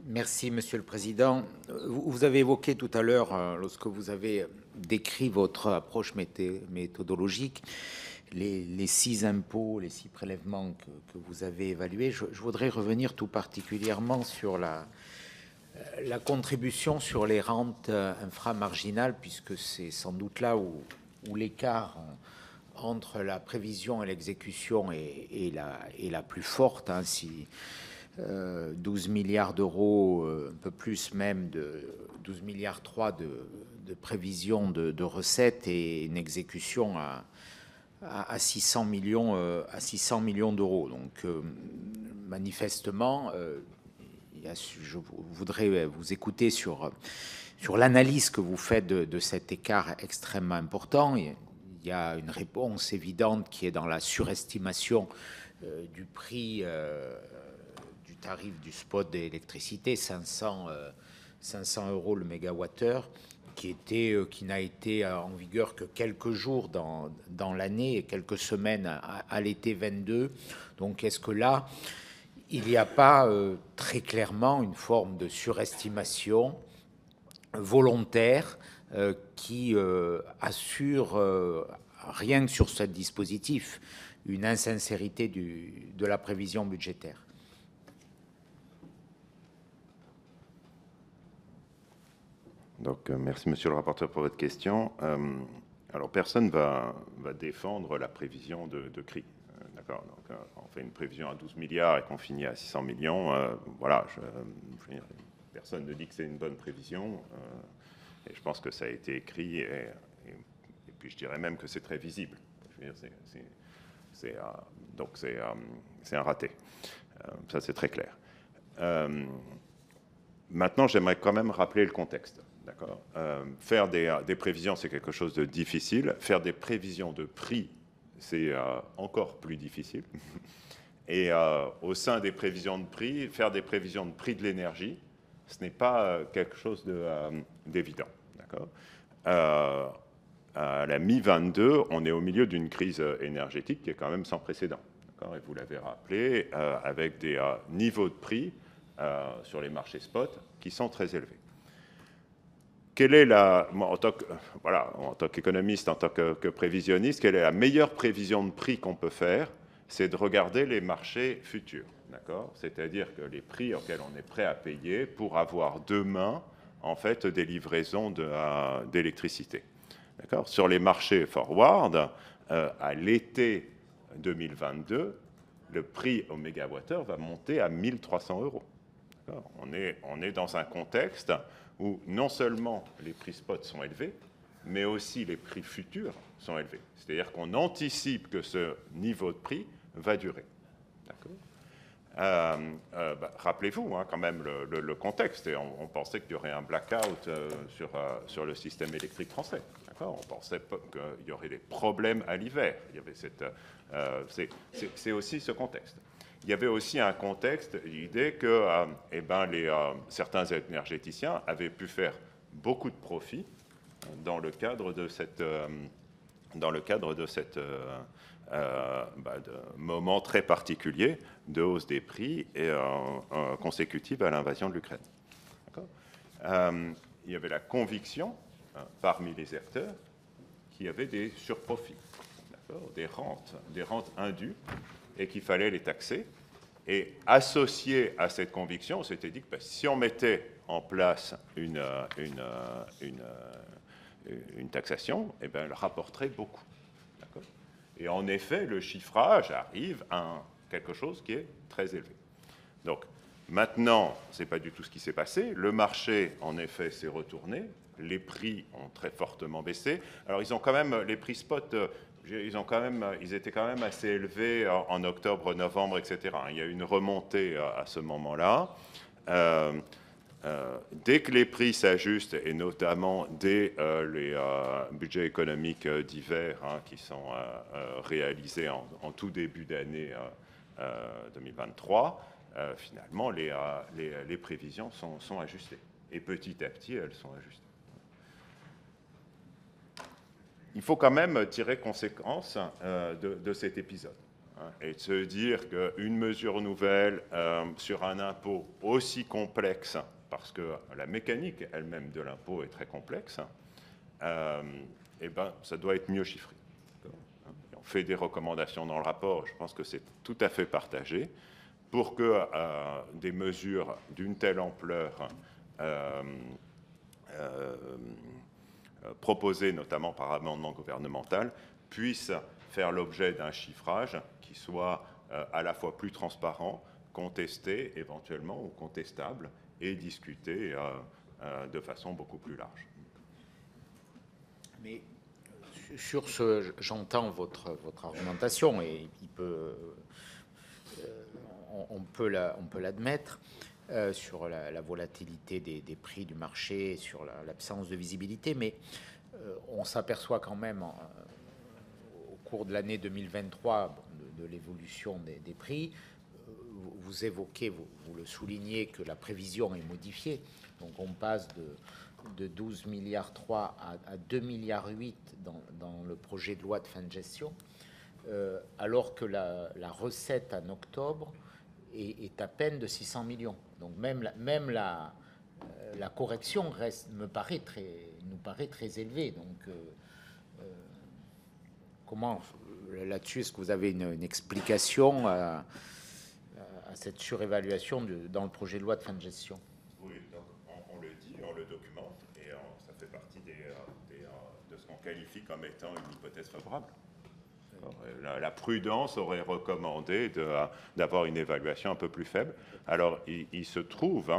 Merci, Monsieur le Président. Vous avez évoqué tout à l'heure, lorsque vous avez décrit votre approche méthodologique, les 6 impôts, les 6 prélèvements que vous avez évalués. Je voudrais revenir tout particulièrement sur la contribution sur les rentes inframarginales, puisque c'est sans doute là où l'écart entre la prévision et l'exécution est la plus forte. 12 milliards d'euros, un peu plus même, de 12 milliards 3 de prévision de recettes et une exécution à 600 millions d'euros. Donc, manifestement, je voudrais vous écouter sur l'analyse que vous faites de cet écart extrêmement important. Il y a une réponse évidente qui est dans la surestimation du prix du tarif du spot d'électricité, 500 euros le mégawattheure. qui n'a été en vigueur que quelques jours dans l'année et quelques semaines à l'été 22. Donc est-ce que là, il n'y a pas très clairement une forme de surestimation volontaire qui assure, rien que sur ce dispositif, une insincérité de la prévision budgétaire? Donc, merci, monsieur le rapporteur, pour votre question. Alors, personne ne va défendre la prévision de CRI. D'accord. Donc, on fait une prévision à 12 milliards et qu'on finit à 600 millions. Voilà, personne ne dit que c'est une bonne prévision. Et je pense que ça a été écrit. Et puis, je dirais même que c'est très visible. Je veux dire, donc, c'est un raté. Ça, c'est très clair. Maintenant, j'aimerais quand même rappeler le contexte. D'accord. Faire des prévisions, c'est quelque chose de difficile. Faire des prévisions de prix, c'est encore plus difficile. Et au sein des prévisions de prix, faire des prévisions de prix de l'énergie, ce n'est pas quelque chose d'évident. D'accord. À la mi-22, on est au milieu d'une crise énergétique qui est quand même sans précédent. D'accord. Et vous l'avez rappelé, avec des niveaux de prix sur les marchés spot qui sont très élevés. Quelle est en tant qu'économiste, en tant que prévisionniste, quelle est la meilleure prévision de prix qu'on peut faire? C'est de regarder les marchés futurs, d'accord? C'est-à-dire que les prix auxquels on est prêt à payer pour avoir demain, en fait, des livraisons d'électricité, d'accord? Sur les marchés forward, à l'été 2022, le prix au mégawattheure va monter à 1 300 €. On est dans un contexte où non seulement les prix spot sont élevés, mais aussi les prix futurs sont élevés. C'est-à-dire qu'on anticipe que ce niveau de prix va durer. Rappelez-vous quand même le contexte. Et on pensait qu'il y aurait un blackout sur le système électrique français. On pensait qu'il y aurait des problèmes à l'hiver. C'est aussi ce contexte. Il y avait aussi un contexte, l'idée que certains énergéticiens avaient pu faire beaucoup de profits dans le cadre de moment très particulier de hausse des prix et consécutive à l'invasion de l'Ukraine. Il y avait la conviction parmi les acteurs qu'il y avait des surprofits, des rentes indues, et qu'il fallait les taxer. Et associé à cette conviction, on s'était dit que si on mettait en place une taxation, elle rapporterait beaucoup. Et en effet, le chiffrage arrive à quelque chose qui est très élevé. Donc maintenant, ce n'est pas du tout ce qui s'est passé. Le marché, en effet, s'est retourné. Les prix ont très fortement baissé. Alors ils ont quand même, les prix spot, ils étaient quand même assez élevés en octobre, novembre, etc. Il y a eu une remontée à ce moment-là. Dès que les prix s'ajustent, et notamment dès les budgets économiques d'hiver qui sont réalisés en tout début d'année 2023, finalement, les prévisions sont ajustées. Et petit à petit, elles sont ajustées. Il faut quand même tirer conséquence de cet épisode et de se dire qu'une mesure nouvelle sur un impôt aussi complexe, parce que la mécanique elle-même de l'impôt est très complexe, ça doit être mieux chiffré. On fait des recommandations dans le rapport, je pense que c'est tout à fait partagé, pour que des mesures d'une telle ampleur proposées notamment par amendement gouvernemental, puissent faire l'objet d'un chiffrage qui soit à la fois plus transparent, contesté éventuellement ou contestable, et discuté de façon beaucoup plus large. Mais sur ce, j'entends votre argumentation et on peut l'admettre. Sur la volatilité des prix du marché, sur l'absence de visibilité, mais on s'aperçoit quand même au cours de l'année 2023 de l'évolution des prix. Vous évoquez, vous le soulignez, que la prévision est modifiée. Donc on passe de 12,3 milliards à 2,8 milliards dans le projet de loi de fin de gestion, alors que la recette en octobre est à peine de 600 millions. Donc même la correction nous paraît très élevée. Donc comment, là-dessus, est-ce que vous avez une explication à cette surévaluation dans le projet de loi de fin de gestion? Oui, donc on le dit, on le documente, et ça fait partie de ce qu'on qualifie comme étant une hypothèse favorable. Alors, la prudence aurait recommandé d'avoir une évaluation un peu plus faible. Alors, il se trouve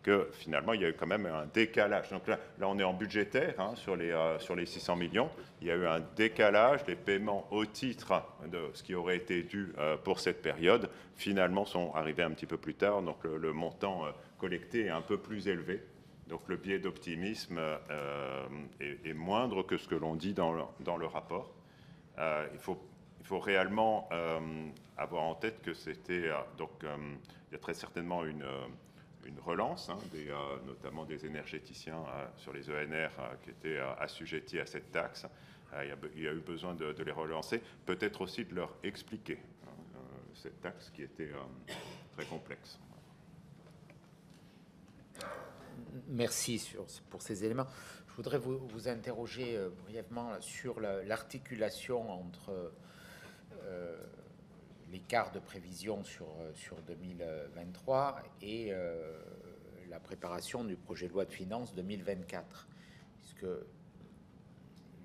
que finalement, il y a eu quand même un décalage. Donc là on est en budgétaire sur les 600 millions. Il y a eu un décalage. Les paiements au titre de ce qui aurait été dû pour cette période, finalement, sont arrivés un petit peu plus tard. Donc le montant collecté est un peu plus élevé. Donc le biais d'optimisme est moindre que ce que l'on dit dans le rapport. Il faut réellement avoir en tête que c'était... il y a très certainement une relance, notamment des énergéticiens sur les ENR qui étaient assujettis à cette taxe. Il y a eu besoin de les relancer, peut-être aussi de leur expliquer cette taxe qui était très complexe. Merci pour ces éléments. Je voudrais vous interroger brièvement sur l'articulation entre l'écart de prévision sur 2023 et la préparation du projet de loi de finances 2024, puisque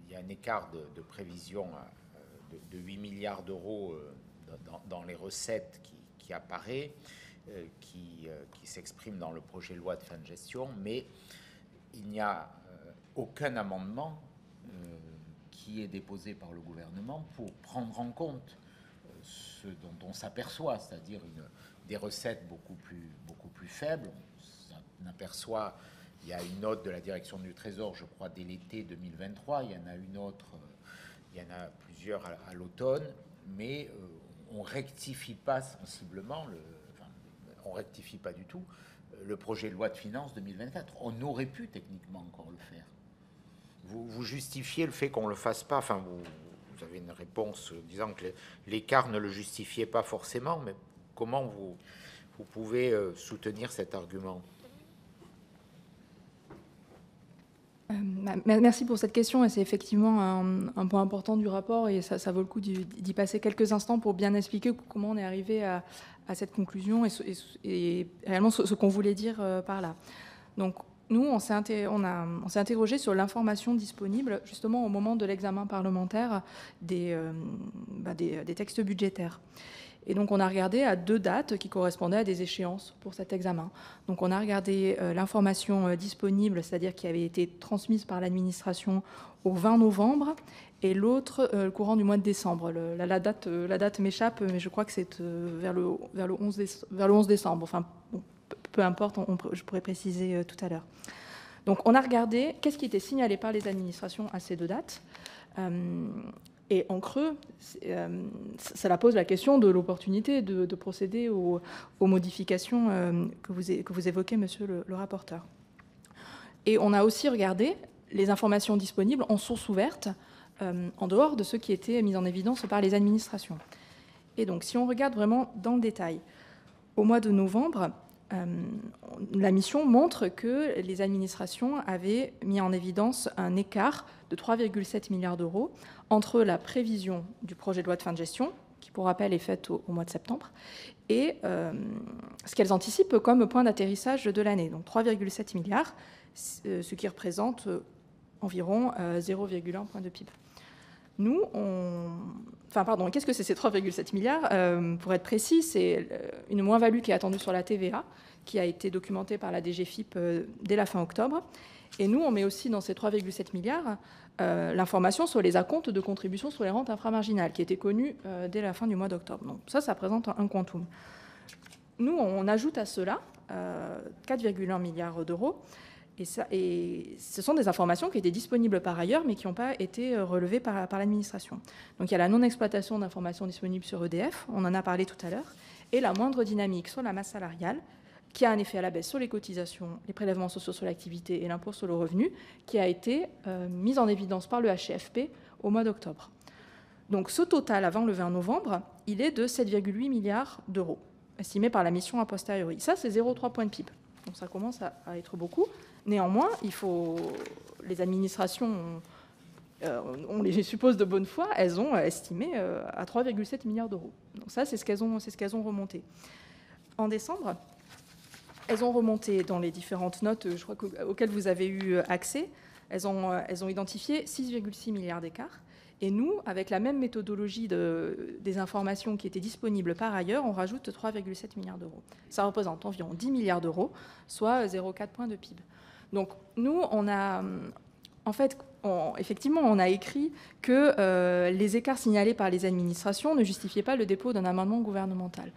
il y a un écart de prévision de 8 milliards d'euros dans les recettes qui apparaît, qui s'exprime dans le projet de loi de fin de gestion, mais il n'y a aucun amendement qui est déposé par le gouvernement pour prendre en compte ce dont on s'aperçoit, c'est-à-dire des recettes beaucoup plus faibles. On aperçoit, il y a une note de la direction du Trésor, je crois, dès l'été 2023, il y en a une autre, il y en a plusieurs à l'automne, mais on rectifie pas sensiblement, on rectifie pas du tout le projet de loi de finances 2024. On aurait pu techniquement encore le faire. Vous justifiez le fait qu'on ne le fasse pas, enfin vous avez une réponse disant que l'écart ne le justifiait pas forcément, mais comment vous pouvez soutenir cet argument? Merci pour cette question, et c'est effectivement un point important du rapport, et ça vaut le coup d'y passer quelques instants pour bien expliquer comment on est arrivé à cette conclusion et réellement ce qu'on voulait dire par là. Donc nous, on s'est interrogé sur l'information disponible justement au moment de l'examen parlementaire des textes budgétaires. Et donc, on a regardé à 2 dates qui correspondaient à des échéances pour cet examen. Donc, on a regardé l'information disponible, c'est-à-dire qui avait été transmise par l'administration au 20 novembre, et l'autre, le courant du mois de décembre. La date m'échappe, mais je crois que c'est vers le 11 décembre. Enfin, bon, peu importe, je pourrais préciser tout à l'heure. Donc, on a regardé qu'est-ce qui était signalé par les administrations à ces 2 dates. Et en creux, cela pose la question de l'opportunité de procéder aux modifications que vous évoquez, monsieur le rapporteur. Et on a aussi regardé les informations disponibles en source ouverte, en dehors de ceux qui étaient mis en évidence par les administrations. Et donc, si on regarde vraiment dans le détail, au mois de novembre, la mission montre que les administrations avaient mis en évidence un écart de 3,7 milliards d'euros entre la prévision du projet de loi de fin de gestion, qui pour rappel est faite au mois de septembre, et ce qu'elles anticipent comme point d'atterrissage de l'année. Donc 3,7 milliards, ce qui représente environ 0,1 point de PIB. Nous, qu'est-ce que c'est ces 3,7 milliards Pour être précis, c'est une moins-value qui est attendue sur la TVA, qui a été documentée par la DGFiP dès la fin octobre. Et nous, on met aussi dans ces 3,7 milliards l'information sur les acomptes de contribution sur les rentes inframarginales, qui était connue dès la fin du mois d'octobre. Donc ça présente un quantum. Nous, on ajoute à cela 4,1 milliards d'euros. Et ce sont des informations qui étaient disponibles par ailleurs, mais qui n'ont pas été relevées par l'administration. Donc il y a la non-exploitation d'informations disponibles sur EDF, on en a parlé tout à l'heure, et la moindre dynamique sur la masse salariale, qui a un effet à la baisse sur les cotisations, les prélèvements sociaux sur l'activité et l'impôt sur le revenu, qui a été mise en évidence par le HCFP au mois d'octobre. Donc ce total avant le 20 novembre, il est de 7,8 milliards d'euros, estimé par la mission a posteriori. Ça, c'est 0,3 points de PIB. Donc ça commence à être beaucoup. Néanmoins, les administrations, on les suppose de bonne foi, elles ont estimé à 3,7 milliards d'euros. Donc ça, c'est ce qu'elles ont remonté. En décembre, elles ont remonté dans les différentes notes, je crois, auxquelles vous avez eu accès, elles ont identifié 6,6 milliards d'écart. Et nous, avec la même méthodologie des informations qui étaient disponibles par ailleurs, on rajoute 3,7 milliards d'euros. Ça représente environ 10 milliards d'euros, soit 0,4 points de PIB. Donc nous, effectivement, on a écrit que les écarts signalés par les administrations ne justifiaient pas le dépôt d'un amendement gouvernemental.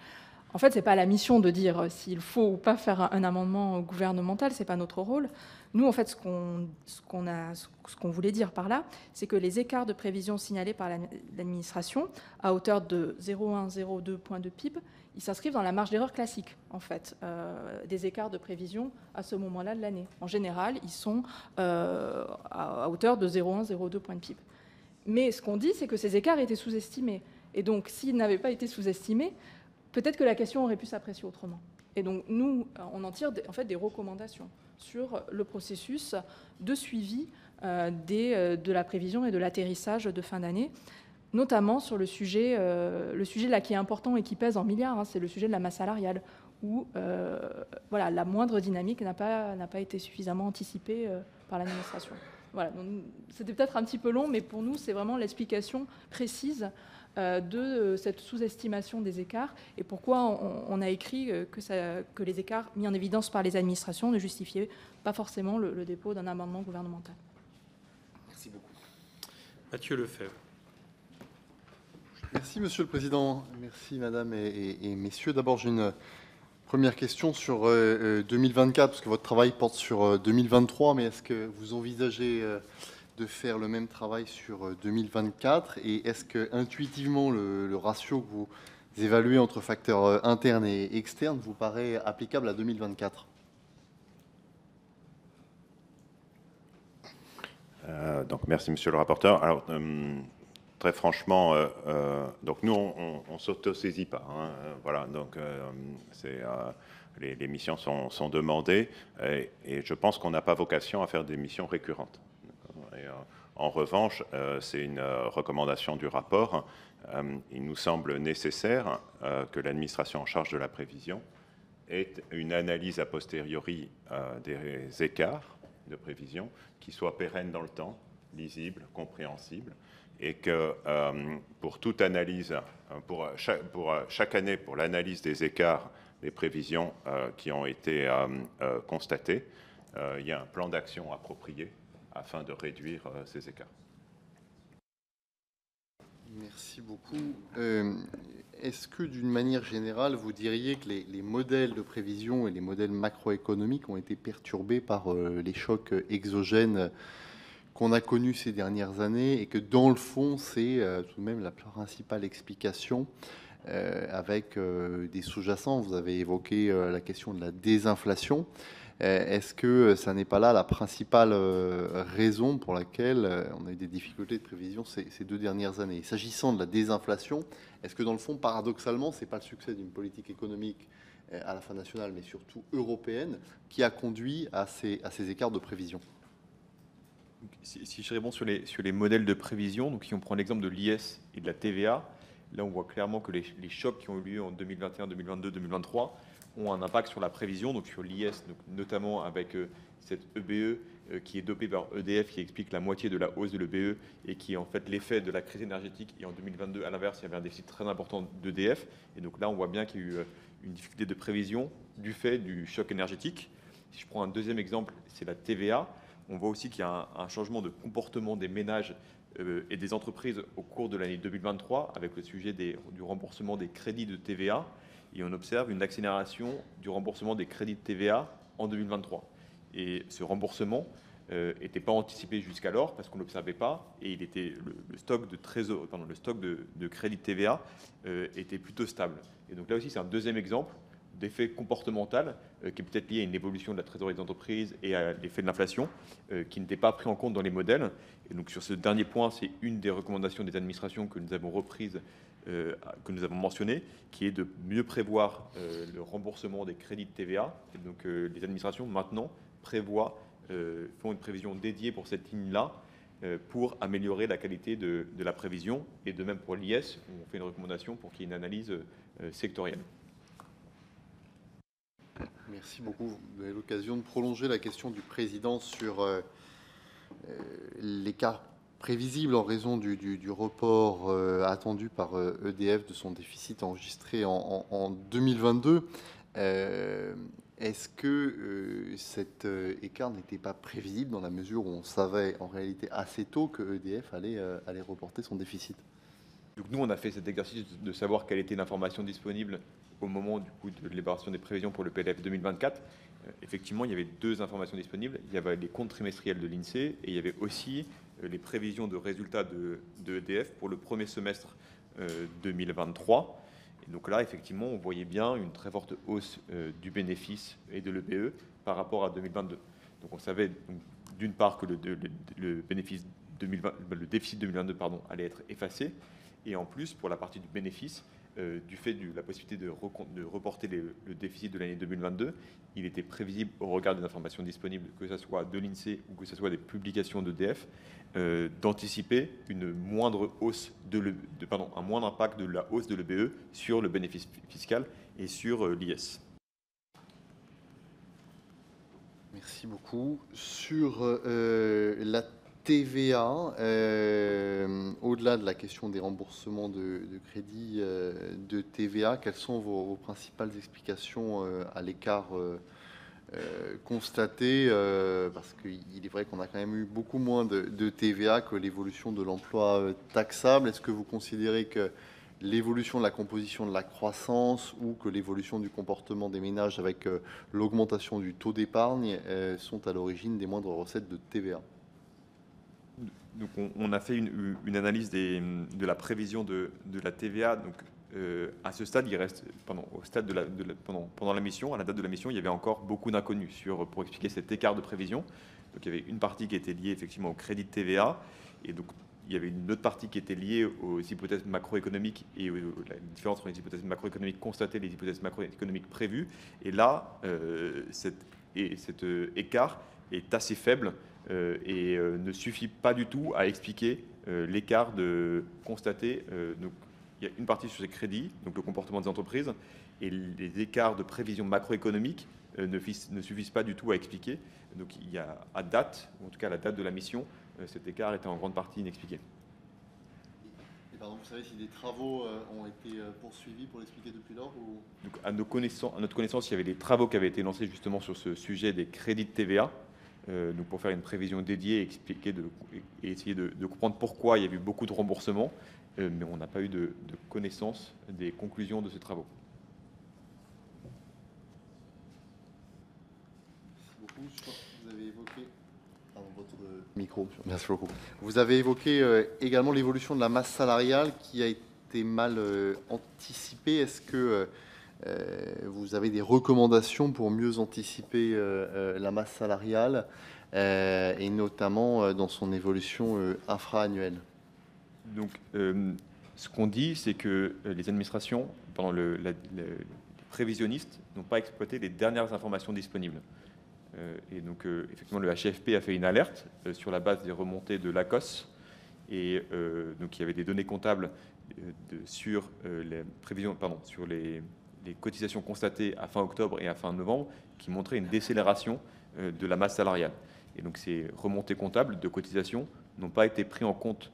En fait, ce n'est pas la mission de dire s'il faut ou pas faire un amendement gouvernemental, ce n'est pas notre rôle. Nous, en fait, ce qu'on voulait dire par là, c'est que les écarts de prévision signalés par l'administration, à hauteur de 0,1-0,2 points de PIB, ils s'inscrivent dans la marge d'erreur classique, en fait, des écarts de prévision à ce moment-là de l'année. En général, ils sont à hauteur de 0,1-0,2 points de PIB. Mais ce qu'on dit, c'est que ces écarts étaient sous-estimés. Et donc, s'ils n'avaient pas été sous-estimés, peut-être que la question aurait pu s'apprécier autrement. Et donc, nous, on en tire en fait des recommandations sur le processus de suivi de la prévision et de l'atterrissage de fin d'année, notamment sur le sujet là qui est important et qui pèse en milliards, c'est le sujet de la masse salariale, où la moindre dynamique n'a pas été suffisamment anticipée par l'administration. Voilà, c'était peut-être un petit peu long, mais pour nous, c'est vraiment l'explication précise de cette sous-estimation des écarts et pourquoi on a écrit que les écarts mis en évidence par les administrations ne justifiaient pas forcément le dépôt d'un amendement gouvernemental. Merci beaucoup. Mathieu Lefebvre. Merci Monsieur le Président, merci Madame et Messieurs. D'abord, j'ai une première question sur 2024, parce que votre travail porte sur 2023, mais est-ce que vous envisagez de faire le même travail sur 2024 et est-ce que intuitivement le ratio que vous évaluez entre facteurs internes et externes vous paraît applicable à 2024 ? Donc merci Monsieur le rapporteur. Alors très franchement, donc nous on s'auto-saisit pas. Hein, voilà, donc les missions sont demandées et je pense qu'on n'a pas vocation à faire des missions récurrentes. Et, en revanche, c'est une recommandation du rapport. Il nous semble nécessaire que l'administration en charge de la prévision ait une analyse a posteriori des écarts de prévision qui soit pérenne dans le temps, lisible, compréhensible, et que pour toute analyse, pour chaque année, pour l'analyse des écarts des prévisions qui ont été constatées, il y a un plan d'action approprié afin de réduire ces écarts. Merci beaucoup. Est-ce que d'une manière générale, vous diriez que les modèles de prévision et les modèles macroéconomiques ont été perturbés par les chocs exogènes qu'on a connus ces dernières années et que dans le fond, c'est tout de même la principale explication avec des sous-jacents? Vous avez évoqué la question de la désinflation. Est-ce que ça n'est pas là la principale raison pour laquelle on a eu des difficultés de prévision ces 2 dernières années? S'agissant de la désinflation, est-ce que dans le fond, paradoxalement, ce n'est pas le succès d'une politique économique à la fois nationale, mais surtout européenne, qui a conduit à ces écarts de prévision? Si je réponds sur les modèles de prévision, donc si on prend l'exemple de l'IS et de la TVA, là on voit clairement que les chocs qui ont eu lieu en 2021, 2022, 2023 ont un impact sur la prévision, donc sur l'IS, notamment avec cette EBE qui est dopée par EDF, qui explique la moitié de la hausse de l'EBE et qui est en fait l'effet de la crise énergétique. Et en 2022, à l'inverse, il y avait un déficit très important d'EDF. Et donc là, on voit bien qu'il y a eu une difficulté de prévision du fait du choc énergétique. Si je prends un deuxième exemple, c'est la TVA. On voit aussi qu'il y a un changement de comportement des ménages et des entreprises au cours de l'année 2023 avec le sujet du remboursement des crédits de TVA. Et on observe une accélération du remboursement des crédits de TVA en 2023. Et ce remboursement n'était pas anticipé jusqu'alors parce qu'on ne l'observait pas et le stock de crédit de TVA était plutôt stable. Et donc là aussi, c'est un deuxième exemple d'effet comportemental qui est peut-être lié à une évolution de la trésorerie d'entreprise et à l'effet de l'inflation qui n'était pas pris en compte dans les modèles. Et donc sur ce dernier point, c'est une des recommandations des administrations que nous avons reprises, que nous avons mentionnées, qui est de mieux prévoir le remboursement des crédits de TVA. Et donc les administrations maintenant font une prévision dédiée pour cette ligne-là pour améliorer la qualité de la prévision. Et de même pour l'IS, on fait une recommandation pour qu'il y ait une analyse sectorielle. Merci beaucoup. Vous avez l'occasion de prolonger la question du président sur l'écart prévisible en raison du report attendu par EDF de son déficit enregistré en 2022. Est-ce que cet écart n'était pas prévisible dans la mesure où on savait en réalité assez tôt que EDF allait reporter son déficit? Donc nous, on a fait cet exercice de savoir quelle était l'information disponible au moment du coup, de l'élaboration des prévisions pour le PLF 2024. Effectivement, il y avait deux informations disponibles. Il y avait les comptes trimestriels de l'INSEE et il y avait aussi les prévisions de résultats de EDF pour le premier semestre 2023. Et donc là, effectivement, on voyait bien une très forte hausse du bénéfice et de l'EBE par rapport à 2022. Donc on savait d'une part que le déficit 2022 allait être effacé. Et en plus, pour la partie du bénéfice, du fait de la possibilité de reporter le déficit de l'année 2022, il était prévisible au regard des informations disponibles, que ce soit de l'INSEE ou que ce soit des publications d'EDF, d'anticiper une moindre hausse un moindre impact de la hausse de l'EBE sur le bénéfice fiscal et sur l'IS. Merci beaucoup. Sur la TVA, au-delà de la question des remboursements de crédits de TVA, quelles sont vos principales explications à l'écart constaté, parce qu'il est vrai qu'on a quand même eu beaucoup moins de TVA que l'évolution de l'emploi taxable. Est-ce que vous considérez que l'évolution de la composition de la croissance ou que l'évolution du comportement des ménages avec l'augmentation du taux d'épargne sont à l'origine des moindres recettes de TVA? Donc on a fait une analyse de la prévision de la TVA. Donc, à ce stade, il reste pendant la mission, à la date de la mission, il y avait encore beaucoup d'inconnus pour expliquer cet écart de prévision. Donc il y avait une partie qui était liée effectivement au crédit de TVA, et donc il y avait une autre partie qui était liée aux hypothèses macroéconomiques et la différence entre les hypothèses macroéconomiques constatées et les hypothèses macroéconomiques prévues. Et là, cet écart est assez faible et ne suffit pas du tout à expliquer l'écart constaté. Donc, il y a une partie sur les crédits, donc le comportement des entreprises, et les écarts de prévision macroéconomique ne suffisent pas du tout à expliquer. Donc il y a à date, ou en tout cas à la date de la mission, cet écart était en grande partie inexpliqué. Et pardon, vous savez si des travaux ont été poursuivis pour l'expliquer depuis lors ou... Donc à notre connaissance, il y avait des travaux qui avaient été lancés justement sur ce sujet des crédits de TVA, donc pour faire une prévision dédiée, expliquer et essayer de comprendre pourquoi il y a eu beaucoup de remboursements, mais on n'a pas eu de connaissance des conclusions de ces travaux. Merci beaucoup. Vous avez évoqué... votre micro. Merci beaucoup. Vous avez évoqué également l'évolution de la masse salariale qui a été mal anticipée. Est-ce que vous avez des recommandations pour mieux anticiper la masse salariale et notamment dans son évolution infra-annuelle? Donc, ce qu'on dit, c'est que les administrations, les prévisionnistes, n'ont pas exploité les dernières informations disponibles. Et donc, effectivement, le HFP a fait une alerte sur la base des remontées de l'ACOS. Et donc, il y avait des données comptables sur les prévisions, sur les cotisations constatées à fin octobre et à fin novembre qui montraient une décélération de la masse salariale. Et donc, ces remontées comptables de cotisations n'ont pas été prises en compte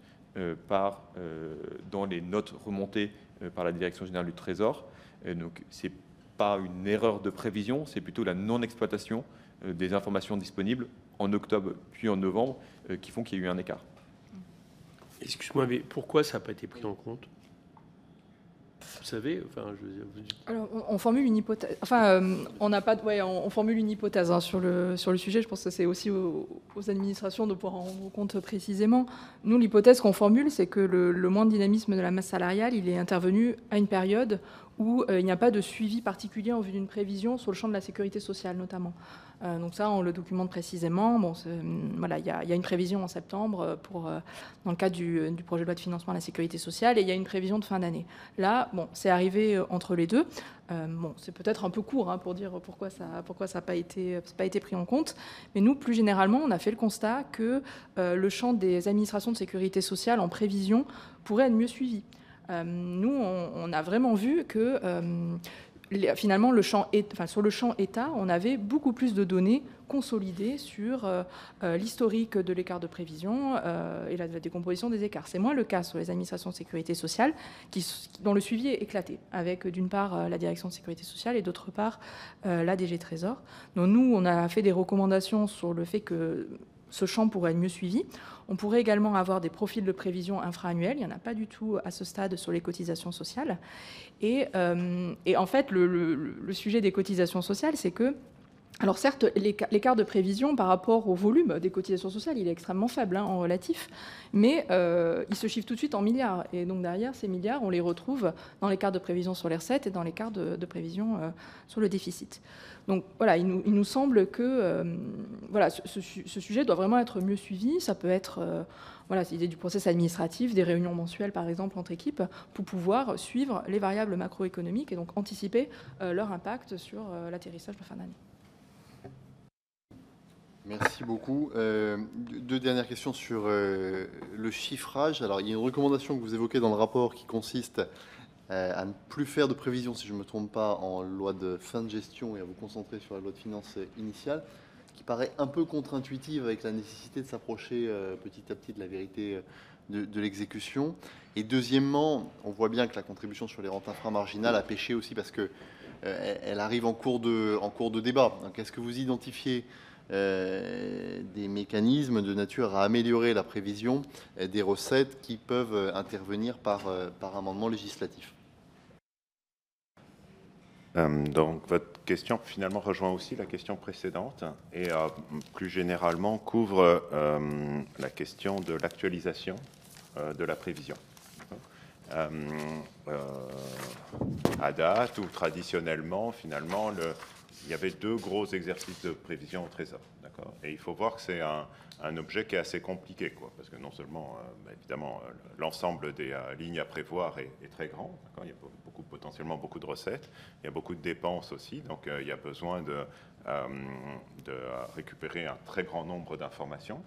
dans les notes remontées par la Direction générale du Trésor. Donc, ce n'est pas une erreur de prévision, c'est plutôt la non-exploitation des informations disponibles en octobre puis en novembre qui font qu'il y a eu un écart. Excuse-moi, mais pourquoi ça n'a pas été pris en compte? Vous savez, Alors, on formule une hypothèse. On formule une hypothèse sur le sujet. Je pense que c'est aussi aux administrations de pouvoir en rendre compte précisément. Nous, l'hypothèse qu'on formule, c'est que le moindre dynamisme de la masse salariale, il est intervenu à une période où il n'y a pas de suivi particulier en vue d'une prévision sur le champ de la sécurité sociale notamment. Donc ça, on le documente précisément. Bon, voilà, il y a une prévision en septembre dans le cadre du projet de loi de financement de la sécurité sociale, et il y a une prévision de fin d'année. Là, bon, c'est arrivé entre les deux. Bon, c'est peut-être un peu court pour dire pourquoi ça n'a pas été pris en compte. Mais nous, plus généralement, on a fait le constat que le champ des administrations de sécurité sociale en prévision pourrait être mieux suivi. Nous, on a vraiment vu que finalement, sur le champ État, on avait beaucoup plus de données consolidées sur l'historique de l'écart de prévision et la décomposition des écarts. C'est moins le cas sur les administrations de sécurité sociale, dont le suivi est éclaté, avec d'une part la direction de sécurité sociale et d'autre part la DG Trésor. Donc nous, on a fait des recommandations sur le fait que ce champ pourrait être mieux suivi. On pourrait également avoir des profils de prévision infra-annuels. Il n'y en a pas du tout à ce stade sur les cotisations sociales. Et en fait, le sujet des cotisations sociales, c'est que, alors certes, l'écart de prévision par rapport au volume des cotisations sociales, il est extrêmement faible en relatif, mais il se chiffre tout de suite en milliards. Et donc derrière ces milliards, on les retrouve dans l'écart de prévision sur les recettes et dans l'écart de prévision sur le déficit. Donc voilà, il nous semble que voilà, ce sujet doit vraiment être mieux suivi. Ça peut être voilà, l'idée du process administratif, des réunions mensuelles par exemple entre équipes, pour pouvoir suivre les variables macroéconomiques et donc anticiper leur impact sur l'atterrissage de fin d'année. Merci beaucoup. Deux dernières questions sur le chiffrage. Alors, il y a une recommandation que vous évoquez dans le rapport qui consiste à ne plus faire de prévision, si je ne me trompe pas, en loi de fin de gestion et à vous concentrer sur la loi de finances initiale, qui paraît un peu contre-intuitive avec la nécessité de s'approcher petit à petit de la vérité de l'exécution. Et deuxièmement, on voit bien que la contribution sur les rentes inframarginales a pêché aussi parce qu'elle arrive en cours de débat. Donc, est-ce que vous identifiez des mécanismes de nature à améliorer la prévision des recettes qui peuvent intervenir par amendement législatif? Donc votre question finalement rejoint aussi la question précédente et plus généralement couvre la question de l'actualisation de la prévision. À date ou traditionnellement, finalement, il y avait deux gros exercices de prévision au Trésor. Et il faut voir que c'est un objet qui est assez compliqué, parce que non seulement, évidemment, l'ensemble des lignes à prévoir est très grand. Il y a potentiellement beaucoup de recettes, il y a beaucoup de dépenses aussi, donc il y a besoin de récupérer un très grand nombre d'informations,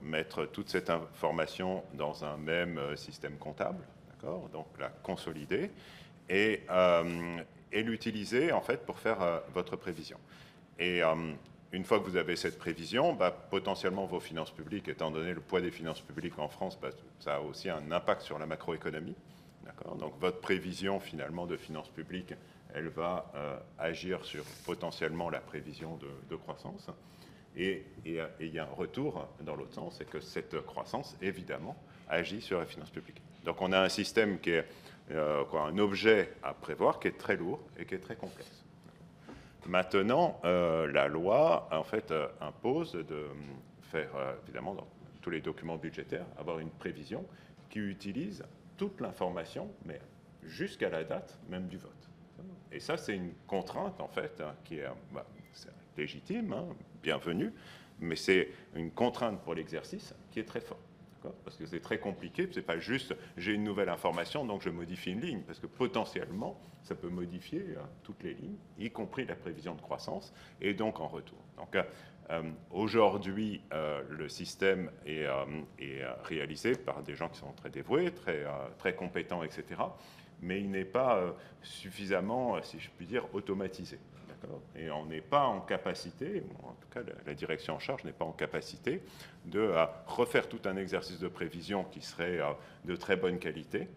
mettre toute cette information dans un même système comptable, donc la consolider et l'utiliser en fait pour faire votre prévision. Et une fois que vous avez cette prévision, potentiellement vos finances publiques, étant donné le poids des finances publiques en France, ça a aussi un impact sur la macroéconomie. Donc votre prévision finalement de finances publiques, elle va agir sur potentiellement la prévision de croissance. Et il y a un retour dans l'autre sens, c'est que cette croissance, évidemment, agit sur la finance publique. Donc on a un système qui est un objet à prévoir qui est très lourd et qui est très complexe. Maintenant, la loi, en fait, impose de faire, évidemment, dans tous les documents budgétaires, avoir une prévision qui utilise toute l'information, mais jusqu'à la date même du vote. Et ça, c'est une contrainte, en fait, qui est légitime, bienvenue, mais c'est une contrainte pour l'exercice qui est très forte. Parce que c'est très compliqué, c'est pas juste j'ai une nouvelle information, donc je modifie une ligne, parce que potentiellement, ça peut modifier toutes les lignes, y compris la prévision de croissance, et donc en retour. Donc aujourd'hui, le système est réalisé par des gens qui sont très dévoués, très compétents, etc., mais il n'est pas suffisamment, si je puis dire, automatisé. Et on n'est pas en capacité, en tout cas la direction en charge n'est pas en capacité de refaire tout un exercice de prévision qui serait de très bonne qualité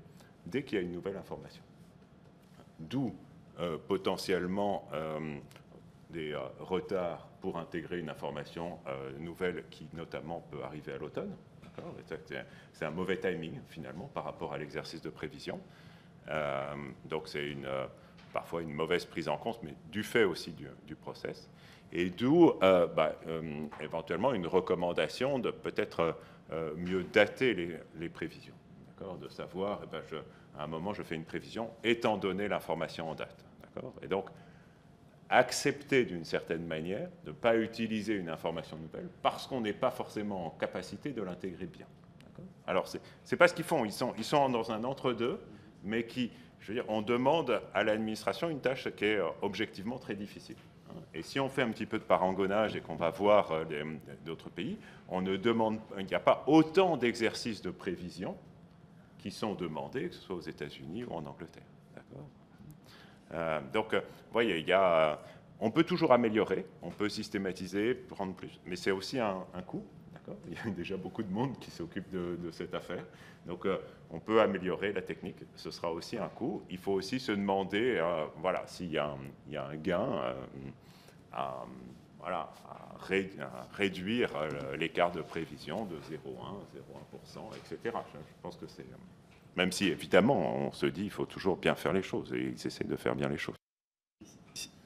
dès qu'il y a une nouvelle information. D'où potentiellement des retards pour intégrer une information nouvelle qui notamment peut arriver à l'automne. C'est un mauvais timing finalement par rapport à l'exercice de prévision. Donc c'est parfois une mauvaise prise en compte, mais du fait aussi du process. Et d'où éventuellement une recommandation de peut-être mieux dater les prévisions. De savoir, À un moment, je fais une prévision étant donné l'information en date. D'accord ? Et donc, accepter d'une certaine manière de ne pas utiliser une information nouvelle parce qu'on n'est pas forcément en capacité de l'intégrer bien. Alors, ce n'est pas ce qu'ils font. Ils sont dans un entre-deux, mais qui, je veux dire, on demande à l'administration une tâche qui est objectivement très difficile. Et si on fait un petit peu de parangonnage et qu'on va voir d'autres pays, il n'y a pas autant d'exercices de prévision qui sont demandés, que ce soit aux États-Unis ou en Angleterre. Donc, vous voyez, on peut toujours améliorer, on peut systématiser, prendre plus, mais c'est aussi un coût. Il y a déjà beaucoup de monde qui s'occupe de cette affaire. Donc, on peut améliorer la technique. Ce sera aussi un coût. Il faut aussi se demander, voilà, s'il y a un gain à réduire l'écart de prévision de 0,1, 0,1%, etc. Je pense que c'est... Même si, évidemment, on se dit qu'il faut toujours bien faire les choses, et ils essaient de faire bien les choses.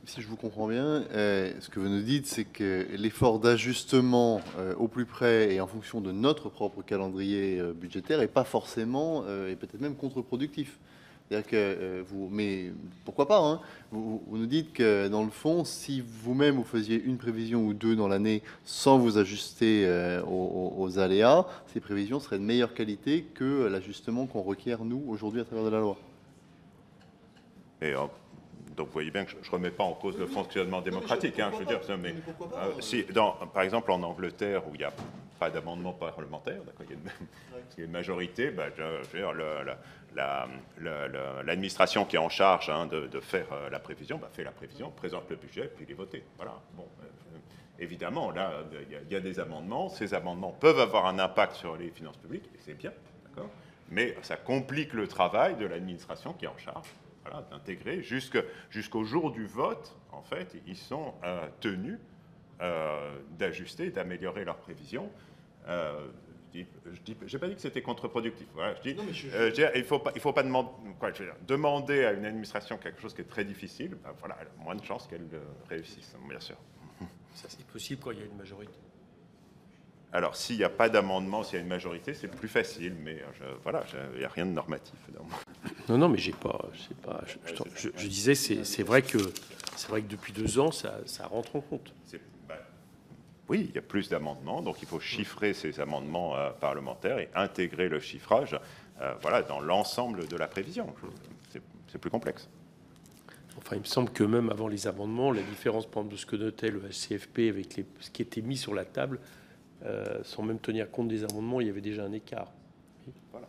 Si je vous comprends bien, ce que vous nous dites, c'est que l'effort d'ajustement au plus près et en fonction de notre propre calendrier budgétaire n'est pas forcément, et peut-être même contre-productif. C'est-à-dire que mais pourquoi pas, hein, vous nous dites que dans le fond, si vous-même vous faisiez une prévision ou deux dans l'année sans vous ajuster aux aléas, ces prévisions seraient de meilleure qualité que l'ajustement qu'on requiert, nous, aujourd'hui, à travers de la loi. Et donc, vous voyez bien que je ne remets pas en cause le fonctionnement démocratique. Je veux dire, mais, si, par exemple, en Angleterre, où il n'y a pas d'amendement parlementaire, il y a une majorité, je veux dire, l'administration qui est en charge de faire la prévision, fait la prévision, présente le budget, puis il est voté. Voilà. Bon, évidemment, là, il y a des amendements. Ces amendements peuvent avoir un impact sur les finances publiques, et c'est bien, d'accord ? Mais ça complique le travail de l'administration qui est en charge. Voilà, d'intégrer jusqu'au jour du vote, en fait, ils sont tenus d'ajuster, d'améliorer leurs prévisions. Je n'ai pas dit que c'était contre-productif. Voilà, il ne faut pas demander à une administration quelque chose qui est très difficile. Voilà, elle a moins de chances qu'elle réussisse, bien sûr. Ça, c'est possible quand il y a une majorité. Alors, s'il n'y a pas d'amendement, s'il y a une majorité, c'est plus facile, mais voilà, il n'y a rien de normatif. Non, mais je disais, c'est vrai que depuis 2 ans, ça rentre en compte. Oui, il y a plus d'amendements, donc il faut chiffrer ces amendements parlementaires et intégrer le chiffrage voilà, dans l'ensemble de la prévision. C'est plus complexe. Enfin, il me semble que même avant les amendements, la différence, par exemple, de ce que notait le CFP avec ce qui était mis sur la table, sans même tenir compte des amendements, il y avait déjà un écart. Voilà.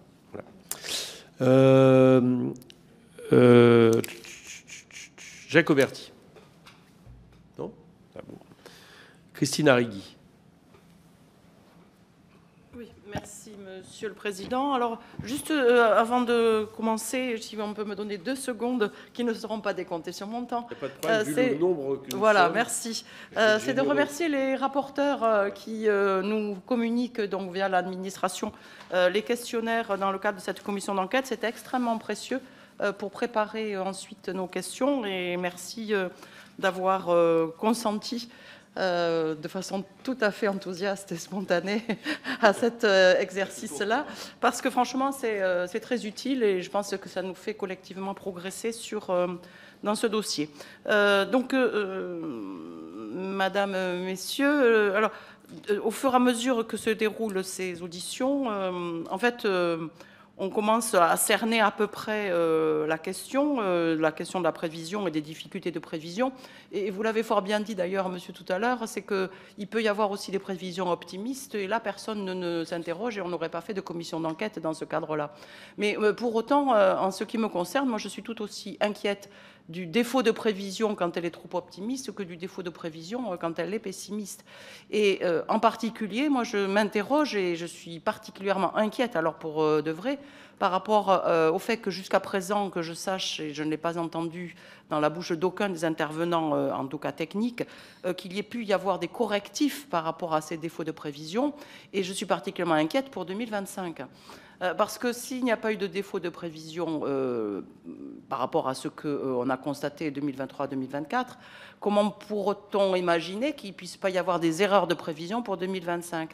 Jacoberti. Non ? Ah bon. Christine Arrigui. Oui, merci Monsieur le Président. Alors, juste avant de commencer, si on peut me donner 2 secondes qui ne seront pas décomptées sur mon temps. Il n'y a pas de problème, vu le nombre que nous voilà, sommes. Merci. C'est de remercier les rapporteurs qui nous communiquent donc via l'administration les questionnaires dans le cadre de cette commission d'enquête. C'était extrêmement précieux pour préparer ensuite nos questions et merci d'avoir consenti de façon tout à fait enthousiaste et spontanée à cet exercice-là, parce que franchement, c'est très utile et je pense que ça nous fait collectivement progresser dans ce dossier. Donc, Madame, Messieurs, alors, au fur et à mesure que se déroulent ces auditions, en fait, on commence à cerner à peu près la question de la prévision et des difficultés de prévision. Et vous l'avez fort bien dit d'ailleurs, monsieur, tout à l'heure, c'est qu'il peut y avoir aussi des prévisions optimistes. Et là, personne ne s'interroge et on n'aurait pas fait de commission d'enquête dans ce cadre-là. Mais pour autant, en ce qui me concerne, moi, je suis tout aussi inquiète du défaut de prévision quand elle est trop optimiste que du défaut de prévision quand elle est pessimiste. Et en particulier, moi, je m'interroge et je suis particulièrement inquiète, alors pour de vrai, par rapport au fait que jusqu'à présent, que je sache, et je ne l'ai pas entendu dans la bouche d'aucun des intervenants, en tout cas techniques, qu'il y ait pu y avoir des correctifs par rapport à ces défauts de prévision. Et je suis particulièrement inquiète pour 2025. Parce que s'il n'y a pas eu de défaut de prévision par rapport à ce qu'on a constaté 2023-2024, comment pourrait-on imaginer qu'il ne puisse pas y avoir des erreurs de prévision pour 2025 ?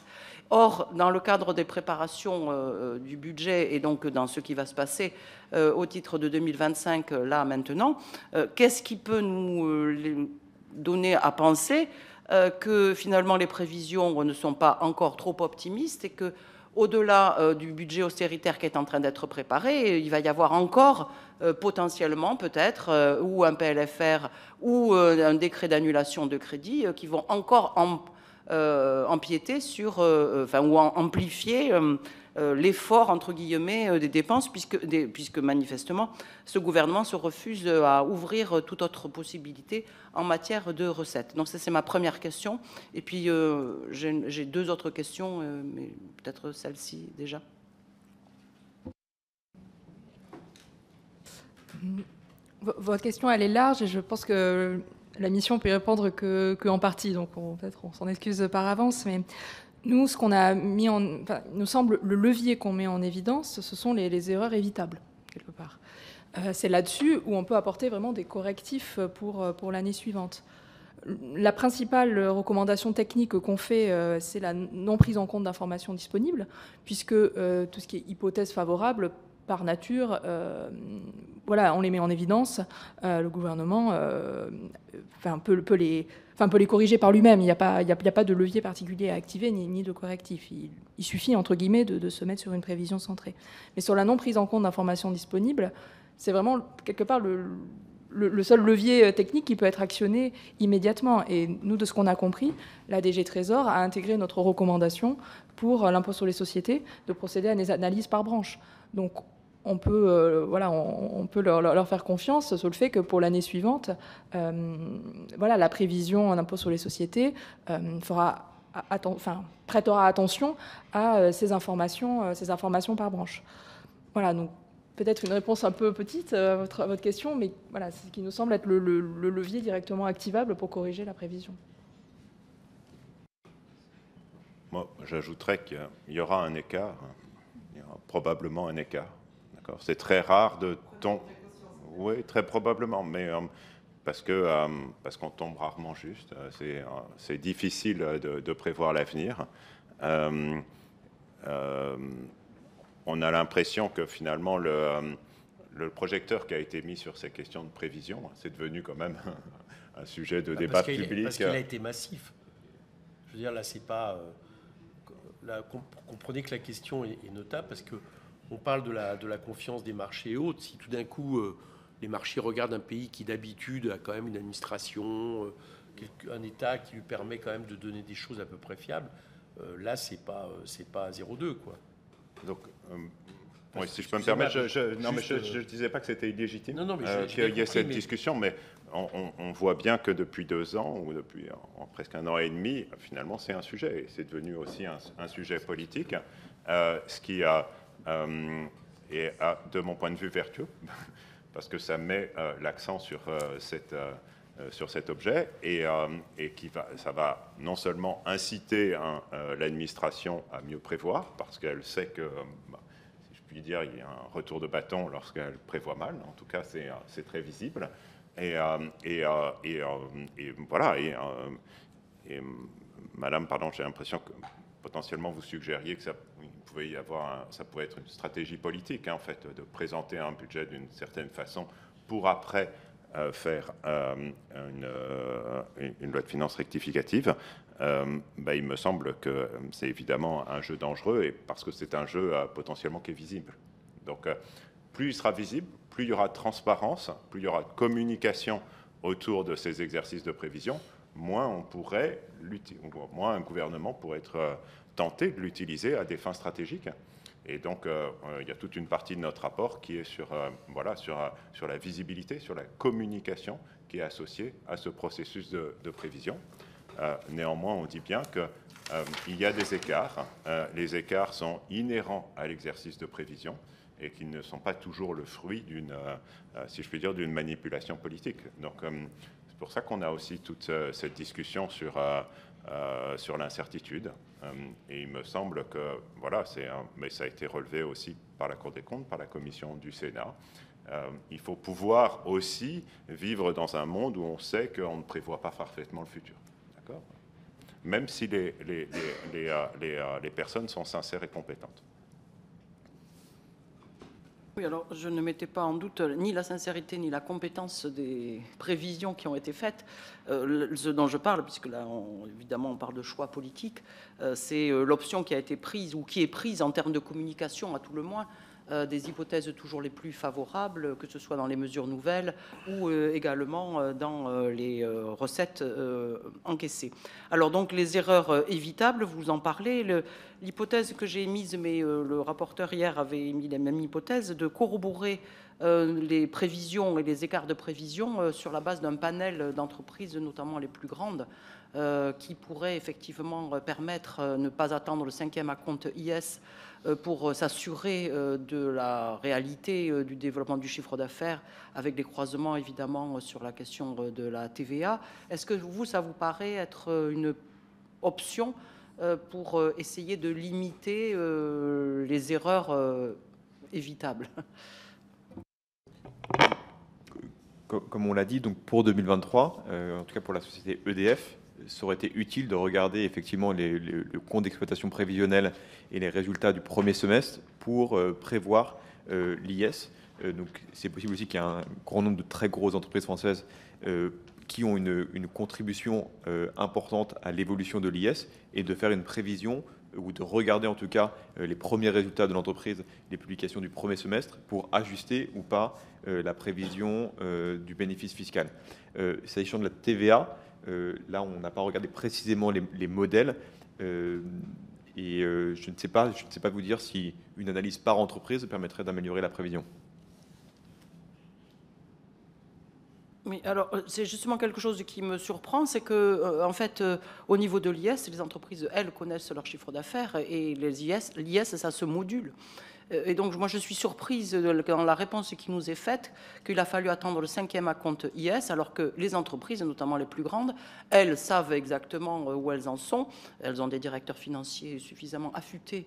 Or, dans le cadre des préparations du budget et donc dans ce qui va se passer au titre de 2025, là maintenant, qu'est-ce qui peut nous donner à penser que finalement les prévisions ne sont pas encore trop optimistes et que au-delà du budget austéritaire qui est en train d'être préparé, il va y avoir encore potentiellement peut-être ou un PLFR ou un décret d'annulation de crédit qui vont encore empiéter sur, ou amplifier l'effort entre guillemets des dépenses puisque manifestement ce gouvernement se refuse à ouvrir toute autre possibilité en matière de recettes. Donc ça c'est ma première question et puis j'ai deux autres questions mais peut-être celle-ci déjà. Votre question elle est large et je pense que la mission peut y répondre que en partie, donc peut-être on s'en excuse par avance, mais nous, ce qu'on a mis en... Enfin, il nous semble, le levier qu'on met en évidence, ce sont les erreurs évitables, quelque part. C'est là-dessus où on peut apporter vraiment des correctifs pour l'année suivante. La principale recommandation technique qu'on fait, c'est la non-prise en compte d'informations disponibles, puisque tout ce qui est hypothèse favorable, par nature, voilà, on les met en évidence. Le gouvernement peut les corriger par lui-même. Il n'y a pas de levier particulier à activer ni de correctif. Il suffit, entre guillemets, de se mettre sur une prévision centrée. Mais sur la non prise en compte d'informations disponibles, c'est vraiment, quelque part, le seul levier technique qui peut être actionné immédiatement. Et nous, de ce qu'on a compris, la DG Trésor a intégré notre recommandation pour l'impôt sur les sociétés de procéder à des analyses par branche. Donc, on peut leur faire confiance sur le fait que pour l'année suivante, la prévision en impôt sur les sociétés prêtera attention à ces informations par branche. Voilà, donc peut-être une réponse un peu petite à votre question, mais voilà, c'est ce qui nous semble être le levier directement activable pour corriger la prévision. Moi, j'ajouterais qu'il y aura un écart, il y aura probablement un écart. C'est très rare de tomber. Oui, très probablement, mais parce qu'on tombe rarement juste. C'est difficile de prévoir l'avenir. On a l'impression que finalement le projecteur qui a été mis sur ces questions de prévision, c'est devenu quand même un sujet de débat public. Parce qu'il a été massif. Je veux dire, là, c'est pas. Comprenez que la question est notable parce que. On parle de la confiance des marchés et autres. Si tout d'un coup, les marchés regardent un pays qui d'habitude a quand même une administration, un État qui lui permet quand même de donner des choses à peu près fiables, là, c'est pas 0,2, quoi. Donc, oui, si je peux me permettre, je ne disais pas que c'était illégitime qu'il y ait cette discussion, mais on voit bien que depuis 2 ans, ou depuis presque 1 an et demi, finalement, c'est un sujet. Et c'est devenu aussi un sujet politique, ce qui a... et de mon point de vue vertueux, parce que ça met l'accent sur cet objet et ça va non seulement inciter l'administration à mieux prévoir, parce qu'elle sait que, si je puis dire, il y a un retour de bâton lorsqu'elle prévoit mal, en tout cas c'est très visible, et voilà, et madame, pardon, j'ai l'impression que potentiellement vous suggériez que ça pourrait être une stratégie politique, en fait, de présenter un budget d'une certaine façon pour après faire une loi de finances rectificative. Il me semble que c'est évidemment un jeu dangereux et parce que c'est un jeu potentiellement qui est visible. Donc, plus il sera visible, plus il y aura de transparence, plus il y aura de communication autour de ces exercices de prévision, moins un gouvernement pourrait être tenté de l'utiliser à des fins stratégiques. Et donc, il y a toute une partie de notre rapport qui est sur la visibilité, sur la communication qui est associée à ce processus de prévision. Néanmoins, on dit bien qu'il y a des écarts. Les écarts sont inhérents à l'exercice de prévision et qu'ils ne sont pas toujours le fruit si je puis dire, d'une manipulation politique. Donc, c'est pour ça qu'on a aussi toute cette discussion sur sur l'incertitude. Et il me semble que, voilà, mais ça a été relevé aussi par la Cour des comptes, par la Commission du Sénat. Il faut pouvoir aussi vivre dans un monde où on sait qu'on ne prévoit pas parfaitement le futur. D'accord ? Même si les personnes sont sincères et compétentes. Oui, alors je ne mettais pas en doute ni la sincérité ni la compétence des prévisions qui ont été faites. Ce dont je parle, puisque là, évidemment, on parle de choix politiques, c'est l'option qui a été prise ou qui est prise en termes de communication, à tout le moins, des hypothèses toujours les plus favorables, que ce soit dans les mesures nouvelles ou également dans les recettes encaissées. Alors donc les erreurs évitables, vous en parlez. L'hypothèse que j'ai émise, mais le rapporteur hier avait émis la même hypothèse, de corroborer les prévisions et les écarts de prévision sur la base d'un panel d'entreprises, notamment les plus grandes, qui pourraient effectivement permettre de ne pas attendre le 5e acompte IS pour s'assurer de la réalité du développement du chiffre d'affaires, avec des croisements évidemment sur la question de la TVA. Est-ce que vous, ça vous paraît être une option pour essayer de limiter les erreurs évitables? Comme on l'a dit, donc pour 2023, en tout cas pour la société EDF, ça aurait été utile de regarder effectivement le compte d'exploitation prévisionnel et les résultats du premier semestre pour prévoir l'IS. Donc c'est possible aussi qu'il y ait un grand nombre de très grosses entreprises françaises qui ont une contribution importante à l'évolution de l'IS et de faire une prévision ou de regarder en tout cas les premiers résultats de l'entreprise, les publications du premier semestre, pour ajuster ou pas la prévision du bénéfice fiscal. S'agissant de la TVA, là on n'a pas regardé précisément les modèles et je ne sais pas vous dire si une analyse par entreprise permettrait d'améliorer la prévision. Oui, alors c'est justement quelque chose qui me surprend, c'est que en fait, au niveau de l'IS, les entreprises, elles, connaissent leur chiffre d'affaires et l'IS, ça se module. Et donc, moi, je suis surprise dans la réponse qui nous est faite qu'il a fallu attendre le 5e acompte IS, alors que les entreprises, notamment les plus grandes, elles savent exactement où elles en sont. Elles ont des directeurs financiers suffisamment affûtés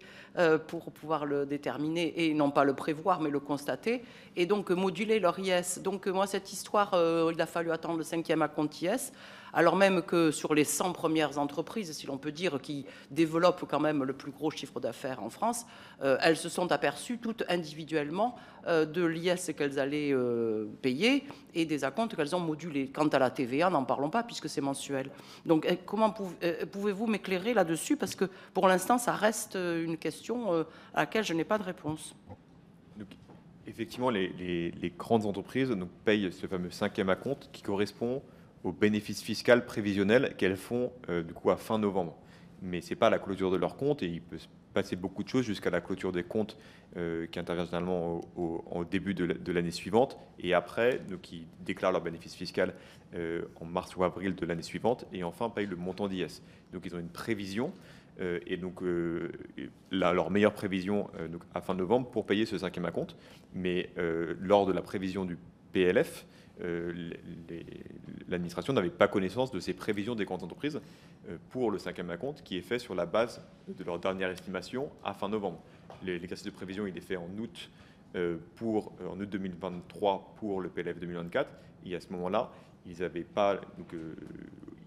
pour pouvoir le déterminer et non pas le prévoir, mais le constater. Et donc, moduler leur IS. Donc, moi, cette histoire, il a fallu attendre le 5e acompte IS, alors même que sur les 100 premières entreprises, si l'on peut dire, qui développent quand même le plus gros chiffre d'affaires en France, elles se sont aperçues toutes individuellement de l'IS qu'elles allaient payer et des acomptes qu'elles ont modulés. Quant à la TVA, n'en parlons pas puisque c'est mensuel. Donc comment pouvez-vous m'éclairer là-dessus? Parce que pour l'instant, ça reste une question à laquelle je n'ai pas de réponse. Donc, effectivement, les grandes entreprises payent ce fameux 5e acompte qui correspond au bénéfice fiscal prévisionnel qu'elles font du coup à fin novembre. Mais ce n'est pas la clôture de leur compte et il peut se passer beaucoup de choses jusqu'à la clôture des comptes qui intervient généralement au début de l'année suivante et après, donc, ils déclarent leur bénéfice fiscal en mars ou avril de l'année suivante et enfin payent le montant d'IS. Donc ils ont une prévision et donc leur meilleure prévision donc, à fin novembre pour payer ce 5e acompte. Mais lors de la prévision du PLF, l'administration n'avait pas connaissance de ces prévisions des comptes d'entreprise pour le 5e acompte qui est fait sur la base de leur dernière estimation à fin novembre. L'exercice de prévision, il est fait en août, en août 2023 pour le PLF 2024. Et à ce moment-là, ils n'avaient pas,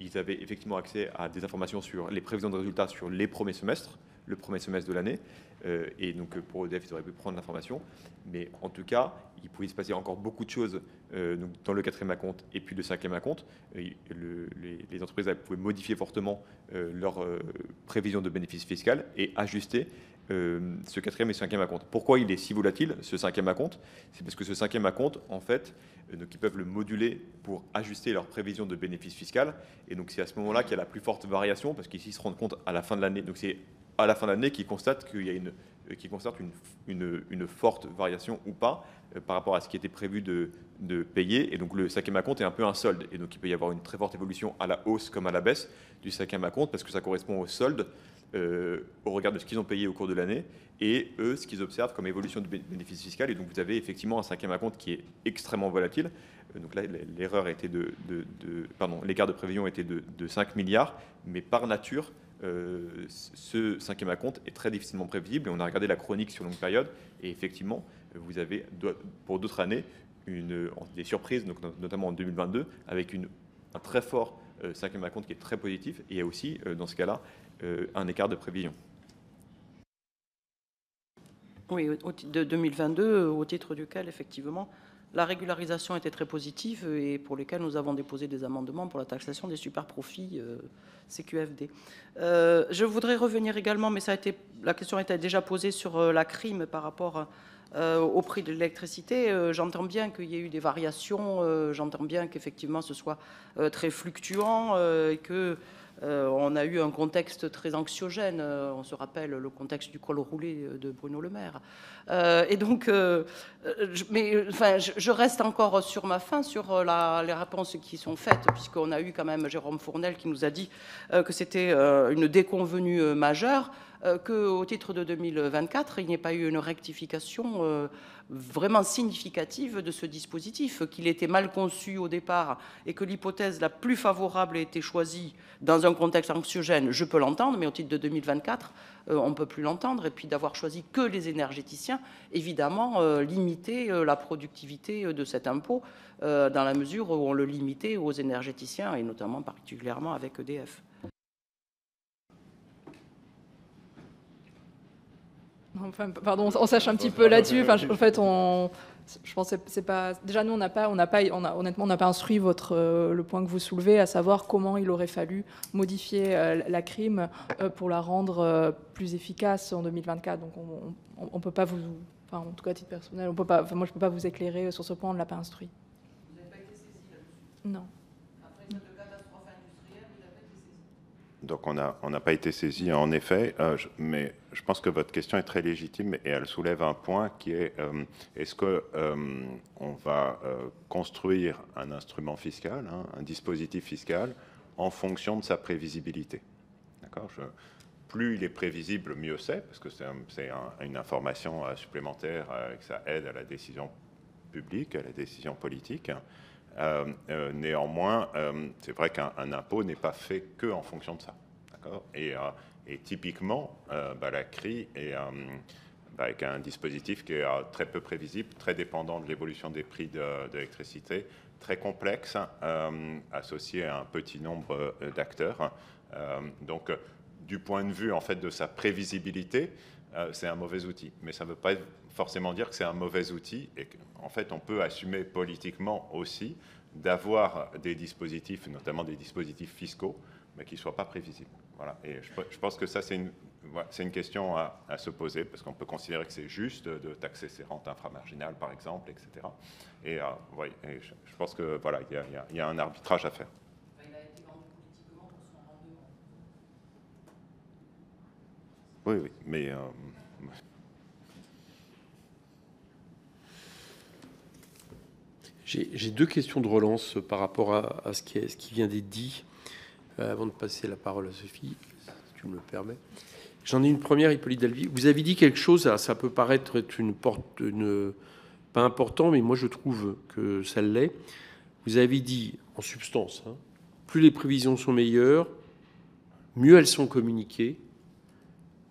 ils avaient effectivement accès à des informations sur les prévisions de résultats sur les premiers semestres, le premier semestre de l'année. Et donc pour EDF, ils auraient pu prendre l'information. Mais en tout cas, il pouvait se passer encore beaucoup de choses donc dans le 4e acompte et puis le 5e acompte. Les entreprises pouvaient modifier fortement leur prévision de bénéfice fiscal et ajuster ce 4e et 5e acompte. Pourquoi il est si volatile, ce 5e acompte? C'est parce que ce 5e acompte, en fait, donc ils peuvent le moduler pour ajuster leur prévision de bénéfice fiscal. Et donc c'est à ce moment-là qu'il y a la plus forte variation, parce qu'ici, ils se rendent compte à la fin de l'année. Donc c'est à la fin de l'année qu'ils constatent qu'il y a une forte variation ou pas par rapport à ce qui était prévu de payer. Et donc le 5e acompte est un peu un solde. Et donc il peut y avoir une très forte évolution à la hausse comme à la baisse du 5e acompte, parce que ça correspond au solde au regard de ce qu'ils ont payé au cours de l'année et eux, ce qu'ils observent comme évolution du bénéfice fiscal. Et donc vous avez effectivement un 5e acompte qui est extrêmement volatile. Donc là, l'erreur était pardon, l'écart de prévision était de 5 milliards, mais par nature, ce cinquième acompte est très difficilement prévisible. Et on a regardé la chronique sur longue période, et effectivement, vous avez pour d'autres années des surprises, donc notamment en 2022, avec un très fort cinquième acompte qui est très positif, et il y a aussi, dans ce cas-là, un écart de prévision. Oui, de 2022, au titre duquel, effectivement, la régularisation était très positive et pour lesquels nous avons déposé des amendements pour la taxation des super-profits CQFD. Je voudrais revenir également, mais la question a été déjà posée sur la CRIM par rapport au prix de l'électricité. J'entends bien qu'il y ait eu des variations, j'entends bien qu'effectivement ce soit très fluctuant et que on a eu un contexte très anxiogène. On se rappelle le contexte du col roulé de Bruno Le Maire. Et donc, je reste encore sur ma faim sur les réponses qui sont faites, puisqu'on a eu quand même Jérôme Fournel qui nous a dit que c'était une déconvenue majeure, qu'au titre de 2024, il n'y ait pas eu une rectification vraiment significative de ce dispositif, qu'il était mal conçu au départ et que l'hypothèse la plus favorable a été choisie dans un contexte anxiogène, je peux l'entendre, mais au titre de 2024, on ne peut plus l'entendre. Et puis d'avoir choisi que les énergéticiens, évidemment, limiter la productivité de cet impôt dans la mesure où on le limitait aux énergéticiens et notamment particulièrement avec EDF. Enfin, pardon, on sache un petit peu là-dessus. Enfin, en fait, je pense que c'est pas. Déjà, nous, honnêtement, on n'a pas instruit le point que vous soulevez, à savoir comment il aurait fallu modifier la CRIM pour la rendre plus efficace en 2024. Donc, on peut pas vous. Enfin, en tout cas, à titre personnel, on peut pas. Enfin, moi, je peux pas vous éclairer sur ce point. On ne l'a pas instruit. Vous n'avez pas été saisi là-dessus? Non. Après cette catastrophe industrielle, vous n'avez pas été saisi? Donc on n'a pas été saisi en effet, mais je pense que votre question est très légitime et elle soulève un point qui est est-ce qu'on va construire un instrument fiscal, un dispositif fiscal, en fonction de sa prévisibilité. D'accord ? Plus il est prévisible, mieux c'est, parce que c'est une information supplémentaire que ça aide à la décision publique, à la décision politique. Néanmoins, c'est vrai qu'un impôt n'est pas fait que en fonction de ça. Et typiquement, la CRI est avec un dispositif qui est très peu prévisible, très dépendant de l'évolution des prix de l'électricité, très complexe, associé à un petit nombre d'acteurs. Donc, du point de vue en fait de sa prévisibilité, c'est un mauvais outil. Mais ça ne veut pas forcément dire que c'est un mauvais outil et qu'en fait, on peut assumer politiquement aussi d'avoir des dispositifs, notamment des dispositifs fiscaux, mais qui ne soient pas prévisibles. Voilà. Et je pense que ça, c'est une question à se poser, parce qu'on peut considérer que c'est juste de taxer ces rentes inframarginales, par exemple, etc. Et je pense que voilà, il y a un arbitrage à faire. Il a été vendu politiquement pour son rendement. Oui, mais... J'ai deux questions de relance par rapport à ce qui vient d'être dit, avant de passer la parole à Sophie, si tu me le permets. J'en ai une première, Hippolyte Dalvy. Vous avez dit quelque chose, ça peut paraître être pas important, mais moi je trouve que ça l'est. Vous avez dit, en substance, plus les prévisions sont meilleures, mieux elles sont communiquées,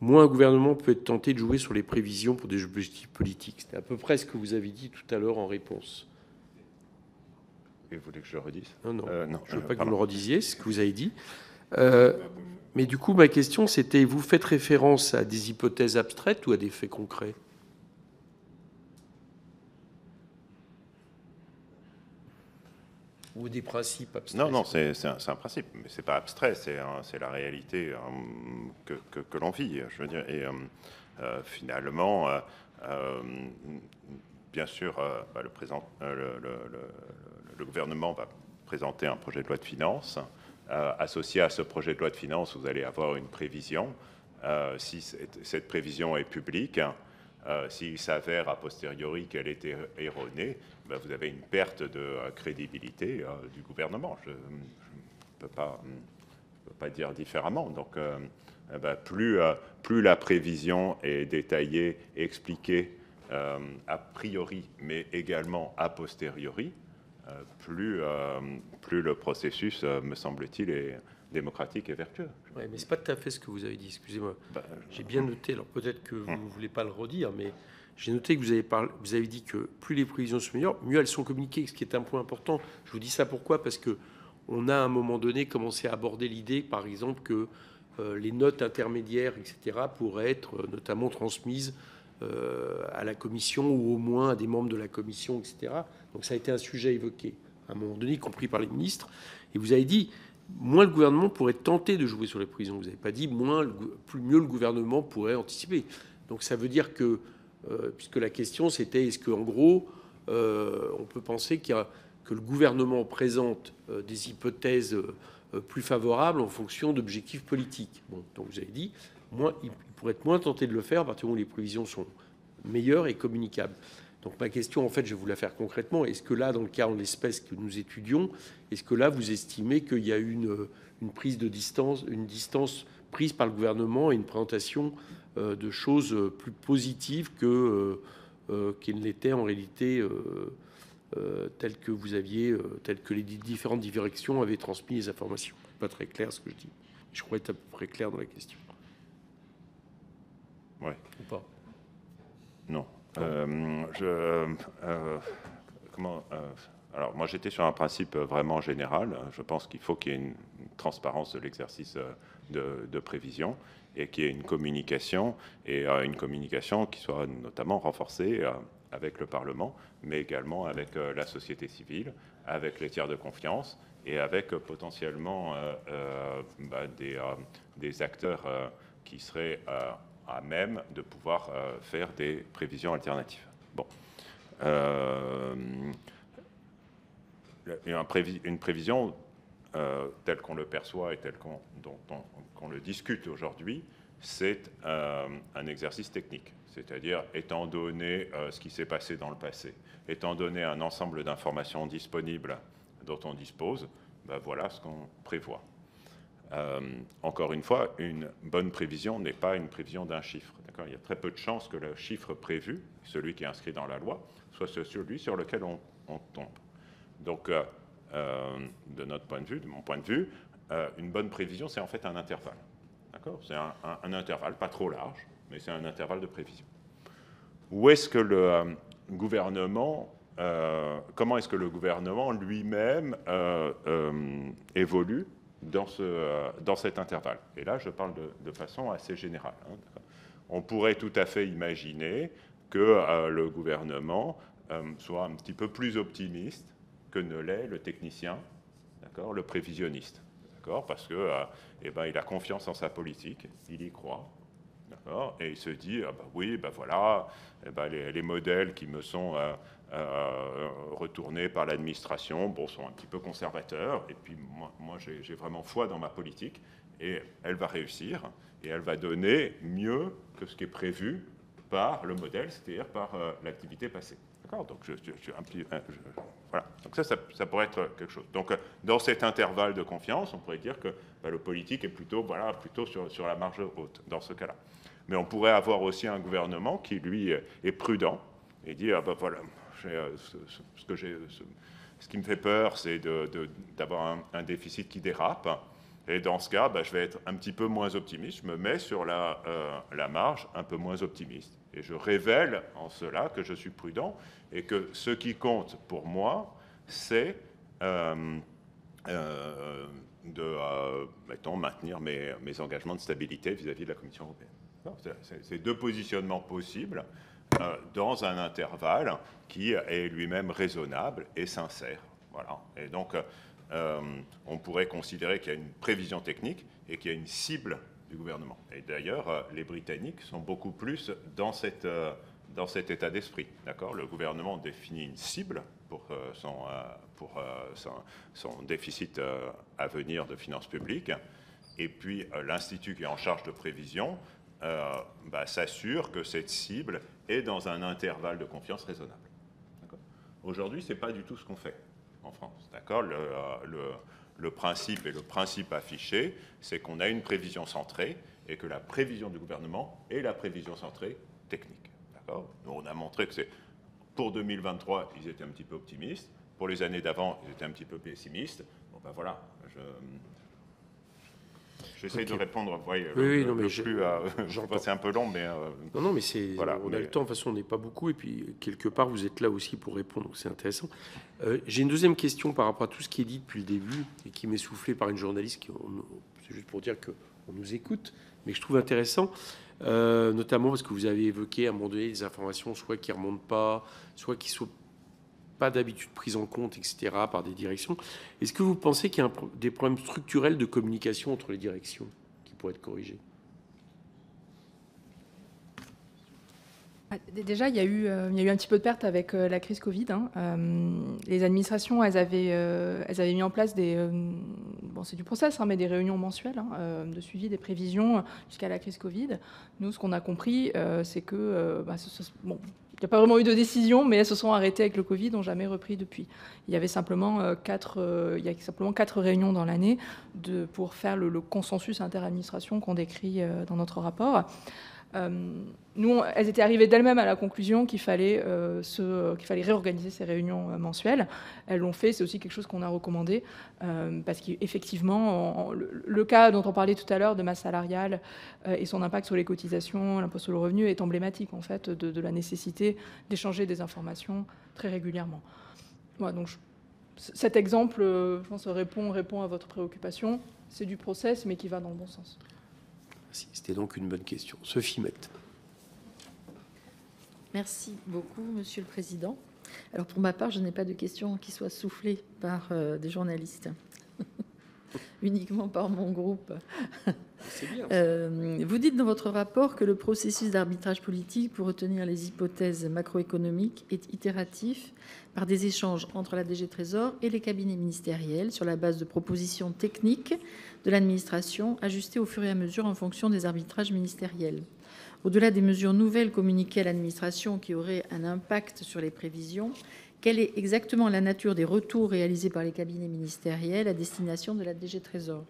moins un gouvernement peut être tenté de jouer sur les prévisions pour des objectifs politiques. C'était à peu près ce que vous avez dit tout à l'heure en réponse. Vous voulez que je le redise ? Non, je ne veux pas que pardon. vous le redisiez, c'est ce que vous avez dit. Mais du coup, ma question, c'était, vous faites référence à des hypothèses abstraites ou à des faits concrets ? Ou des principes abstraits ? Non, c'est un principe, mais c'est pas abstrait, c'est la réalité que l'on vit, je veux dire. Et finalement, bien sûr, le gouvernement va présenter un projet de loi de finances. Associé à ce projet de loi de finances, vous allez avoir une prévision. Si cette prévision est publique, s'il s'avère a posteriori qu'elle était erronée, vous avez une perte de crédibilité du gouvernement. Je ne peux pas dire différemment. Donc, plus la prévision est détaillée, expliquée a priori, mais également a posteriori, plus le processus, me semble-t-il, est démocratique et vertueux. Ouais, mais ce n'est pas tout à fait ce que vous avez dit, excusez-moi. J'ai bien noté, alors peut-être que vous ne voulez pas le redire, mais j'ai noté que vous avez dit que plus les prévisions sont meilleures, mieux elles sont communiquées, ce qui est un point important. Je vous dis ça pourquoi? Parce qu'on a à un moment donné commencé à aborder l'idée, par exemple, que les notes intermédiaires, etc., pourraient être notamment transmises à la commission ou au moins à des membres de la commission, etc. Donc ça a été un sujet évoqué à un moment donné, y compris par les ministres. Et vous avez dit, moins le gouvernement pourrait tenter de jouer sur les prévisions. Vous n'avez pas dit mieux le gouvernement pourrait anticiper. Donc ça veut dire que, puisque la question c'était, est-ce qu'en gros, on peut penser que le gouvernement présente des hypothèses plus favorables en fonction d'objectifs politiques. Bon, donc vous avez dit, il pourrait être moins tenté de le faire à partir du moment où les prévisions sont meilleures et communicables. Donc ma question, en fait, je vais vous la faire concrètement. Est-ce que là, dans le cas en l'espèce que nous étudions, est-ce que là, vous estimez qu'il y a eu une prise de distance, une distance prise par le gouvernement et une présentation de choses plus positives qu'il n'était en réalité telles que les différentes directions avaient transmis les informations? Pas très clair ce que je dis. Je crois être à peu près clair dans la question. Ouais. Ou pas? Non. Alors, moi, j'étais sur un principe vraiment général. Je pense qu'il faut qu'il y ait une transparence de l'exercice de prévision et qu'il y ait une communication, et une communication qui soit notamment renforcée avec le Parlement, mais également avec la société civile, avec les tiers de confiance et avec potentiellement des acteurs qui seraient à même de pouvoir faire des prévisions alternatives. Bon. Une prévision telle qu'on le perçoit et telle qu'on le discute aujourd'hui, c'est un exercice technique. C'est-à-dire, étant donné ce qui s'est passé dans le passé, étant donné un ensemble d'informations disponibles dont on dispose, ben voilà ce qu'on prévoit. Encore une fois, une bonne prévision n'est pas une prévision d'un chiffre. Il y a très peu de chances que le chiffre prévu, celui qui est inscrit dans la loi, soit celui sur lequel on tombe. Donc, de notre point de vue, de mon point de vue, une bonne prévision, c'est en fait un intervalle. C'est un intervalle, pas trop large, mais c'est un intervalle de prévision. Où est-ce que le gouvernement, comment est-ce que le gouvernement lui-même évolue dans cet intervalle? Et là, je parle de façon assez générale. On pourrait tout à fait imaginer que le gouvernement soit un petit peu plus optimiste que ne l'est le technicien, le prévisionniste, parce que il a confiance en sa politique, il y croit, et il se dit oui, voilà, les modèles qui me sont retournés par l'administration, sont un petit peu conservateurs, et puis moi j'ai vraiment foi dans ma politique, et elle va réussir, et elle va donner mieux que ce qui est prévu par le modèle, c'est-à-dire par l'activité passée. Donc, voilà. Donc ça pourrait être quelque chose. Donc, dans cet intervalle de confiance, on pourrait dire que le politique est plutôt sur la marge haute, dans ce cas-là. Mais on pourrait avoir aussi un gouvernement qui, lui, est prudent et dit, voilà, ce qui me fait peur, c'est d'avoir un déficit qui dérape. Et dans ce cas, je vais être un petit peu moins optimiste. Je me mets sur la marge un peu moins optimiste. Et je révèle en cela que je suis prudent et que ce qui compte pour moi, c'est mettons, maintenir mes engagements de stabilité vis-à-vis de la Commission européenne. C'est deux positionnements possibles dans un intervalle qui est lui-même raisonnable et sincère. Voilà. Et donc, on pourrait considérer qu'il y a une prévision technique et qu'il y a une cible du gouvernement. Et d'ailleurs, les Britanniques sont beaucoup plus dans cet état d'esprit. Le gouvernement définit une cible pour son déficit à venir de finances publiques, et puis l'Institut qui est en charge de prévision s'assure que cette cible est dans un intervalle de confiance raisonnable. Aujourd'hui, ce n'est pas du tout ce qu'on fait en France. Le principe affiché, c'est qu'on a une prévision centrée et que la prévision du gouvernement est la prévision centrée technique. On a montré que pour 2023, ils étaient un petit peu optimistes. pour les années d'avant, ils étaient un petit peu pessimistes. Bon, ben voilà, j'essaie de répondre. Oui, non, mais c'est un peu long, mais... Non, mais c'est... Voilà, on a le temps, de toute façon, on n'est pas beaucoup, et puis, quelque part, vous êtes là aussi pour répondre, donc c'est intéressant. J'ai une deuxième question par rapport à tout ce qui est dit depuis le début, et qui m'est soufflé par une journaliste, c'est juste pour dire qu'on nous écoute, mais que je trouve intéressant, notamment parce que vous avez évoqué, à un moment donné, des informations, soit qui ne remontent pas, soit qui ne sont pas d'habitude prises en compte, etc., par des directions. Est-ce que vous pensez qu'il y a des problèmes structurels de communication entre les directions qui pourraient être corrigés? Déjà, il y a eu un petit peu de perte avec la crise Covid. Les administrations, elles avaient mis en place c'est du process, mais des réunions mensuelles de suivi des prévisions jusqu'à la crise Covid. Nous, ce qu'on a compris, c'est que il n'y a pas vraiment eu de décision, mais elles se sont arrêtées avec le Covid, n'ont jamais repris depuis. Il y avait simplement 4 réunions dans l'année pour faire le consensus inter-administration qu'on décrit dans notre rapport. Nous, elles étaient arrivées d'elles-mêmes à la conclusion qu'il fallait réorganiser ces réunions mensuelles. Elles l'ont fait, c'est aussi quelque chose qu'on a recommandé, parce qu'effectivement, le cas dont on parlait tout à l'heure de masse salariale et son impact sur les cotisations, l'impôt sur le revenu, est emblématique en fait de la nécessité d'échanger des informations très régulièrement. Voilà, donc cet exemple, je pense, répond à votre préoccupation. C'est du process, mais qui va dans le bon sens. C'était donc une bonne question. Sophie Mette. Merci beaucoup, Monsieur le Président. Alors, pour ma part, je n'ai pas de questions qui soient soufflées par des journalistes, uniquement par mon groupe. C'est bien. Vous dites dans votre rapport que le processus d'arbitrage politique pour retenir les hypothèses macroéconomiques est itératif par des échanges entre la DG Trésor et les cabinets ministériels sur la base de propositions techniques de l'administration ajustées au fur et à mesure en fonction des arbitrages ministériels. Au-delà des mesures nouvelles communiquées à l'administration qui auraient un impact sur les prévisions, quelle est exactement la nature des retours réalisés par les cabinets ministériels à destination de la DG Trésor ?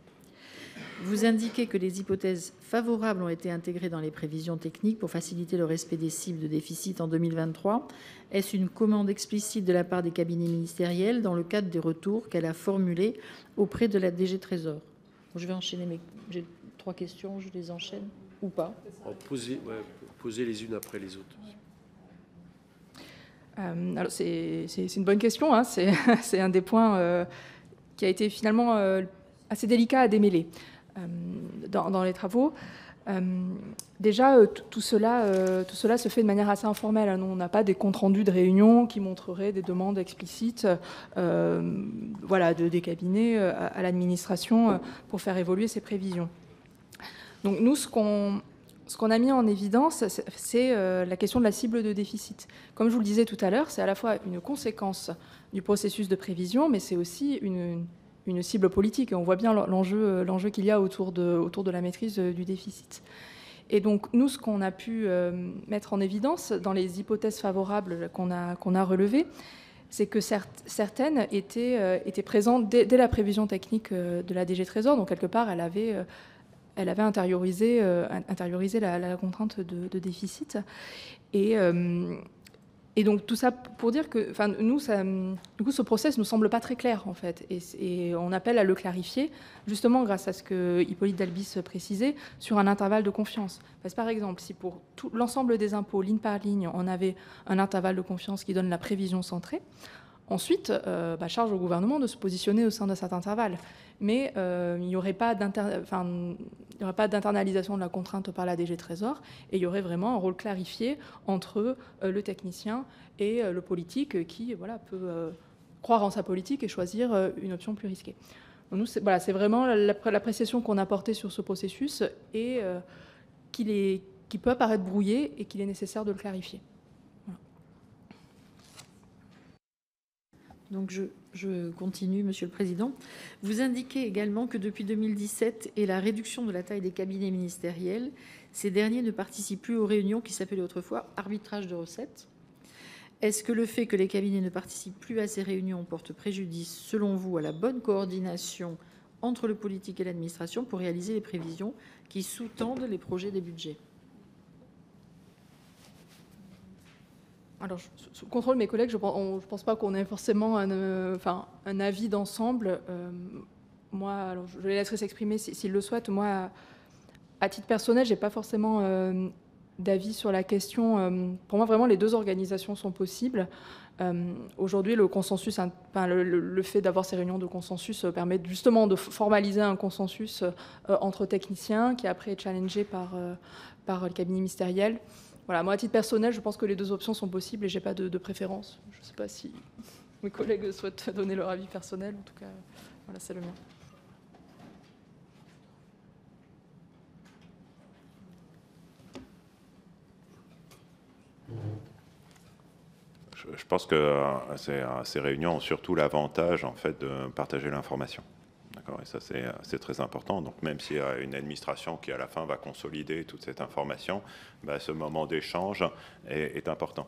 Vous indiquez que les hypothèses favorables ont été intégrées dans les prévisions techniques pour faciliter le respect des cibles de déficit en 2023. Est-ce une commande explicite de la part des cabinets ministériels dans le cadre des retours qu'elle a formulés auprès de la DG Trésor ? Je vais enchaîner, j'ai 3 questions, je les enchaîne ou pas ? Posez les unes après les autres. Alors c'est une bonne question. C'est un des points qui a été finalement assez délicat à démêler dans les travaux. Déjà, tout cela se fait de manière assez informelle. Nous, on n'a pas des comptes rendus de réunion qui montreraient des demandes explicites des cabinets à l'administration pour faire évoluer ces prévisions. Donc nous, ce qu'on a mis en évidence, c'est la question de la cible de déficit. Comme je vous le disais tout à l'heure, c'est à la fois une conséquence du processus de prévision, mais c'est aussi une cible politique. Et on voit bien l'enjeu qu'il y a autour de la maîtrise du déficit. Et donc, nous, ce qu'on a pu mettre en évidence dans les hypothèses favorables qu'on a relevées, c'est que certaines étaient présentes dès la prévision technique de la DG Trésor. Donc, quelque part, elle avait intériorisé la contrainte de déficit. Et donc tout ça pour dire que, nous, du coup, ce process nous semble pas très clair en fait, et on appelle à le clarifier, justement grâce à ce que Hippolyte Dalbis précisait sur un intervalle de confiance. Parce que, par exemple, si pour tout l'ensemble des impôts, ligne par ligne, on avait un intervalle de confiance qui donne la prévision centrée, ensuite, charge au gouvernement de se positionner au sein de cet intervalle. Mais il n'y aurait pas d'internalisation de la contrainte par la DG Trésor, et il y aurait vraiment un rôle clarifié entre le technicien et le politique qui peut croire en sa politique et choisir une option plus risquée. Donc nous, c'est vraiment l'appréciation qu'on a portée sur ce processus et qui peut apparaître brouillé et qu'il est nécessaire de le clarifier. Donc je continue, Monsieur le Président. Vous indiquez également que depuis 2017 et la réduction de la taille des cabinets ministériels, ces derniers ne participent plus aux réunions qui s'appelaient autrefois arbitrage de recettes. Est-ce que le fait que les cabinets ne participent plus à ces réunions porte préjudice, selon vous, à la bonne coordination entre le politique et l'administration pour réaliser les prévisions qui sous-tendent les projets des budgets ? Alors, sous contrôle de mes collègues, je ne pense pas qu'on ait forcément un avis d'ensemble. Moi, alors, je les laisserai s'exprimer s'ils le souhaitent. Moi, à titre personnel, je n'ai pas forcément d'avis sur la question. Pour moi, vraiment, les deux organisations sont possibles. Aujourd'hui, le consensus, le fait d'avoir ces réunions de consensus permet justement de formaliser un consensus entre techniciens qui après est challengé par le cabinet ministériel. Voilà, moi, à titre personnel, je pense que les deux options sont possibles et je n'ai pas de préférence. Je ne sais pas si mes collègues souhaitent donner leur avis personnel. En tout cas, voilà, c'est le mien. Je pense que ces réunions ont surtout l'avantage, en fait, de partager l'information. Et ça, c'est très important. Donc, même s'il y a une administration qui, à la fin, va consolider toute cette information, ce moment d'échange est important.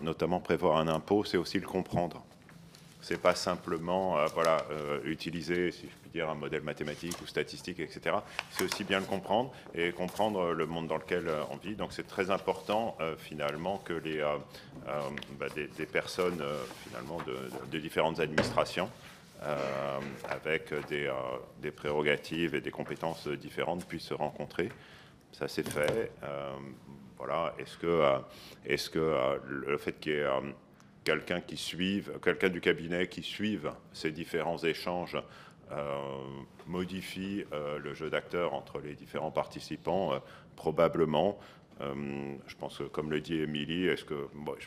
Notamment prévoir un impôt, c'est aussi le comprendre. C'est pas simplement utiliser, si je puis dire, un modèle mathématique ou statistique, etc. C'est aussi bien le comprendre et comprendre le monde dans lequel on vit. Donc, c'est très important, finalement, que des personnes, finalement, de différentes administrations, avec des prérogatives et des compétences différentes puissent se rencontrer. Ça s'est fait. Voilà. Est-ce que le fait qu'il y ait quelqu'un du cabinet qui suive ces différents échanges modifie le jeu d'acteurs entre les différents participants? Probablement. Je pense que, comme le dit Émilie, je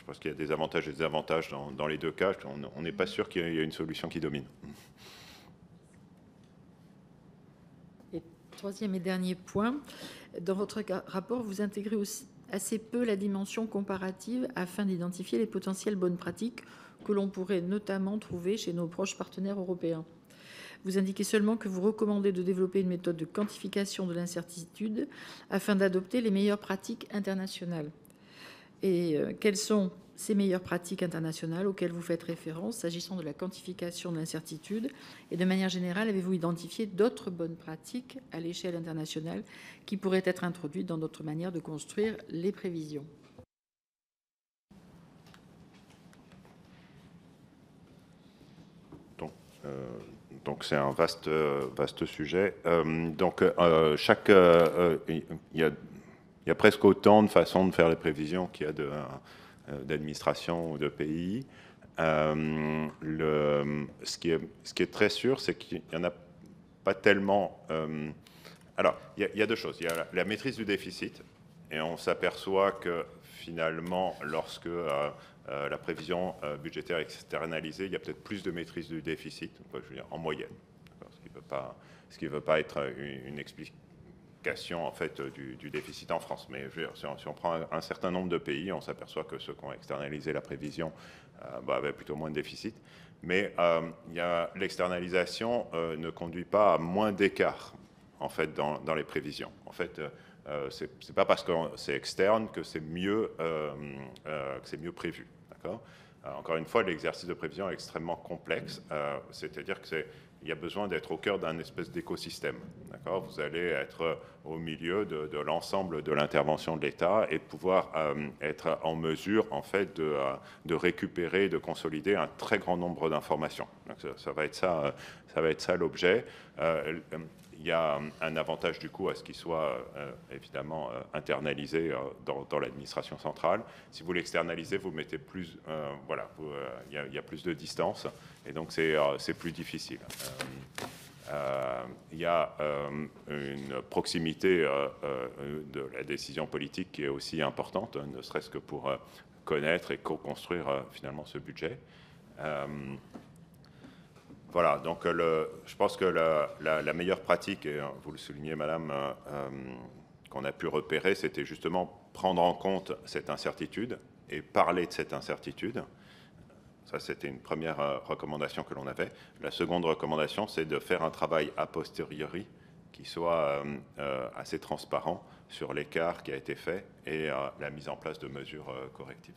pense qu'il y a des avantages et des désavantages dans les deux cas. On n'est pas sûr qu'il y ait une solution qui domine. Et troisième et dernier point, dans votre rapport, vous intégrez aussi assez peu la dimension comparative afin d'identifier les potentielles bonnes pratiques que l'on pourrait notamment trouver chez nos proches partenaires européens. Vous indiquez seulement que vous recommandez de développer une méthode de quantification de l'incertitude afin d'adopter les meilleures pratiques internationales. Et quelles sont ces meilleures pratiques internationales auxquelles vous faites référence s'agissant de la quantification de l'incertitude? Et de manière générale, avez-vous identifié d'autres bonnes pratiques à l'échelle internationale qui pourraient être introduites dans notre manière de construire les prévisions? Donc c'est un vaste sujet. Il y a presque autant de façons de faire les prévisions qu'il y a d'administrations ou de pays. Ce qui est très sûr, c'est qu'il n'y en a pas tellement. Alors, il y a deux choses. Il y a la maîtrise du déficit, et on s'aperçoit que finalement, lorsque la prévision budgétaire est externalisée, il y a peut-être plus de maîtrise du déficit, je veux dire, en moyenne, ce qui ne veut pas être une explication en fait du déficit en France. Mais je veux dire, si on prend un certain nombre de pays, on s'aperçoit que ceux qui ont externalisé la prévision avaient plutôt moins de déficit. Mais l'externalisation ne conduit pas à moins d'écart en fait dans les prévisions. En fait, c'est pas parce que c'est externe que c'est mieux prévu. Encore une fois, l'exercice de prévision est extrêmement complexe, c'est-à-dire qu'il y a besoin d'être au cœur d'un espèce d'écosystème. Vous allez être au milieu de l'ensemble de l'intervention de l'État et de pouvoir être en mesure en fait de récupérer, de consolider un très grand nombre d'informations. Ça va être ça l'objet. Il y a un avantage du coup à ce qu'il soit évidemment internalisé dans l'administration centrale. Si vous l'externalisez, vous mettez plus, il y a plus de distance et donc c'est plus difficile. Il y a une proximité de la décision politique qui est aussi importante, ne serait-ce que pour connaître et co-construire finalement ce budget. Voilà, donc je pense que la meilleure pratique, et vous le soulignez, Madame, qu'on a pu repérer, c'était justement prendre en compte cette incertitude et parler de cette incertitude. Ça, c'était une première recommandation que l'on avait. La seconde recommandation, c'est de faire un travail a posteriori qui soit assez transparent sur l'écart qui a été fait et la mise en place de mesures correctives.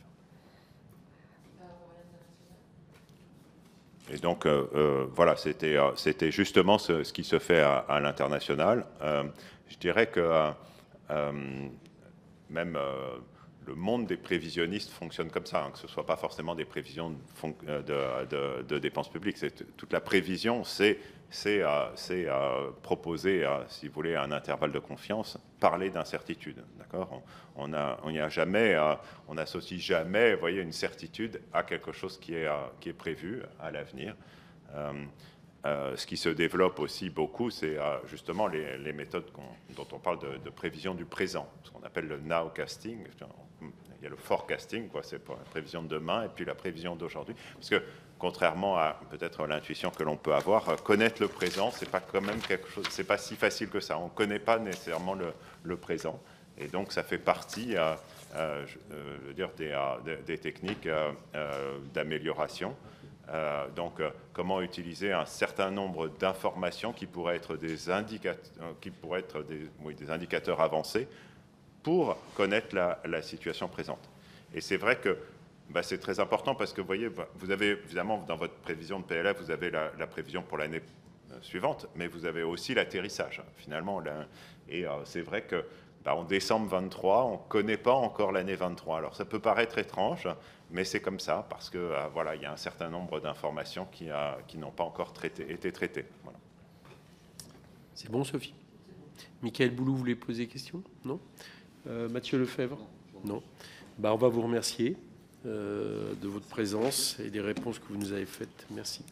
Et donc, voilà, c'était justement ce qui se fait à l'international. Je dirais que même le monde des prévisionnistes fonctionne comme ça, hein, que ce ne soit pas forcément des prévisions de dépenses publiques. Toute la prévision, c'est proposer, si vous voulez, un intervalle de confiance, parler d'incertitude. D'accord ? On n'associe jamais, vous voyez, une certitude à quelque chose qui est prévu à l'avenir. Ce qui se développe aussi beaucoup, c'est justement les méthodes dont on parle de prévision du présent, ce qu'on appelle le nowcasting. Il y a le forecasting, c'est pour la prévision de demain, et puis la prévision d'aujourd'hui. Parce que, contrairement à peut-être l'intuition que l'on peut avoir, connaître le présent, c'est pas quand même quelque chose, c'est pas si facile que ça. On ne connaît pas nécessairement le présent, et donc ça fait partie, je veux dire, des techniques d'amélioration. Comment utiliser un certain nombre d'informations qui pourraient être des indicateurs avancés pour connaître la situation présente. Et c'est vrai que c'est très important parce que, vous voyez, vous avez évidemment dans votre prévision de PLF, vous avez la prévision pour l'année suivante, mais vous avez aussi l'atterrissage, finalement. Et c'est vrai que en décembre 23, on ne connaît pas encore l'année 23. Alors ça peut paraître étrange, mais c'est comme ça, parce que voilà, il y a un certain nombre d'informations qui n'ont pas encore été traitées. Voilà. C'est bon, Sophie. Michael Boulou, vous voulez poser des questions? Non. Mathieu Lefebvre? Non. On va vous remercier de votre présence et des réponses que vous nous avez faites. Merci.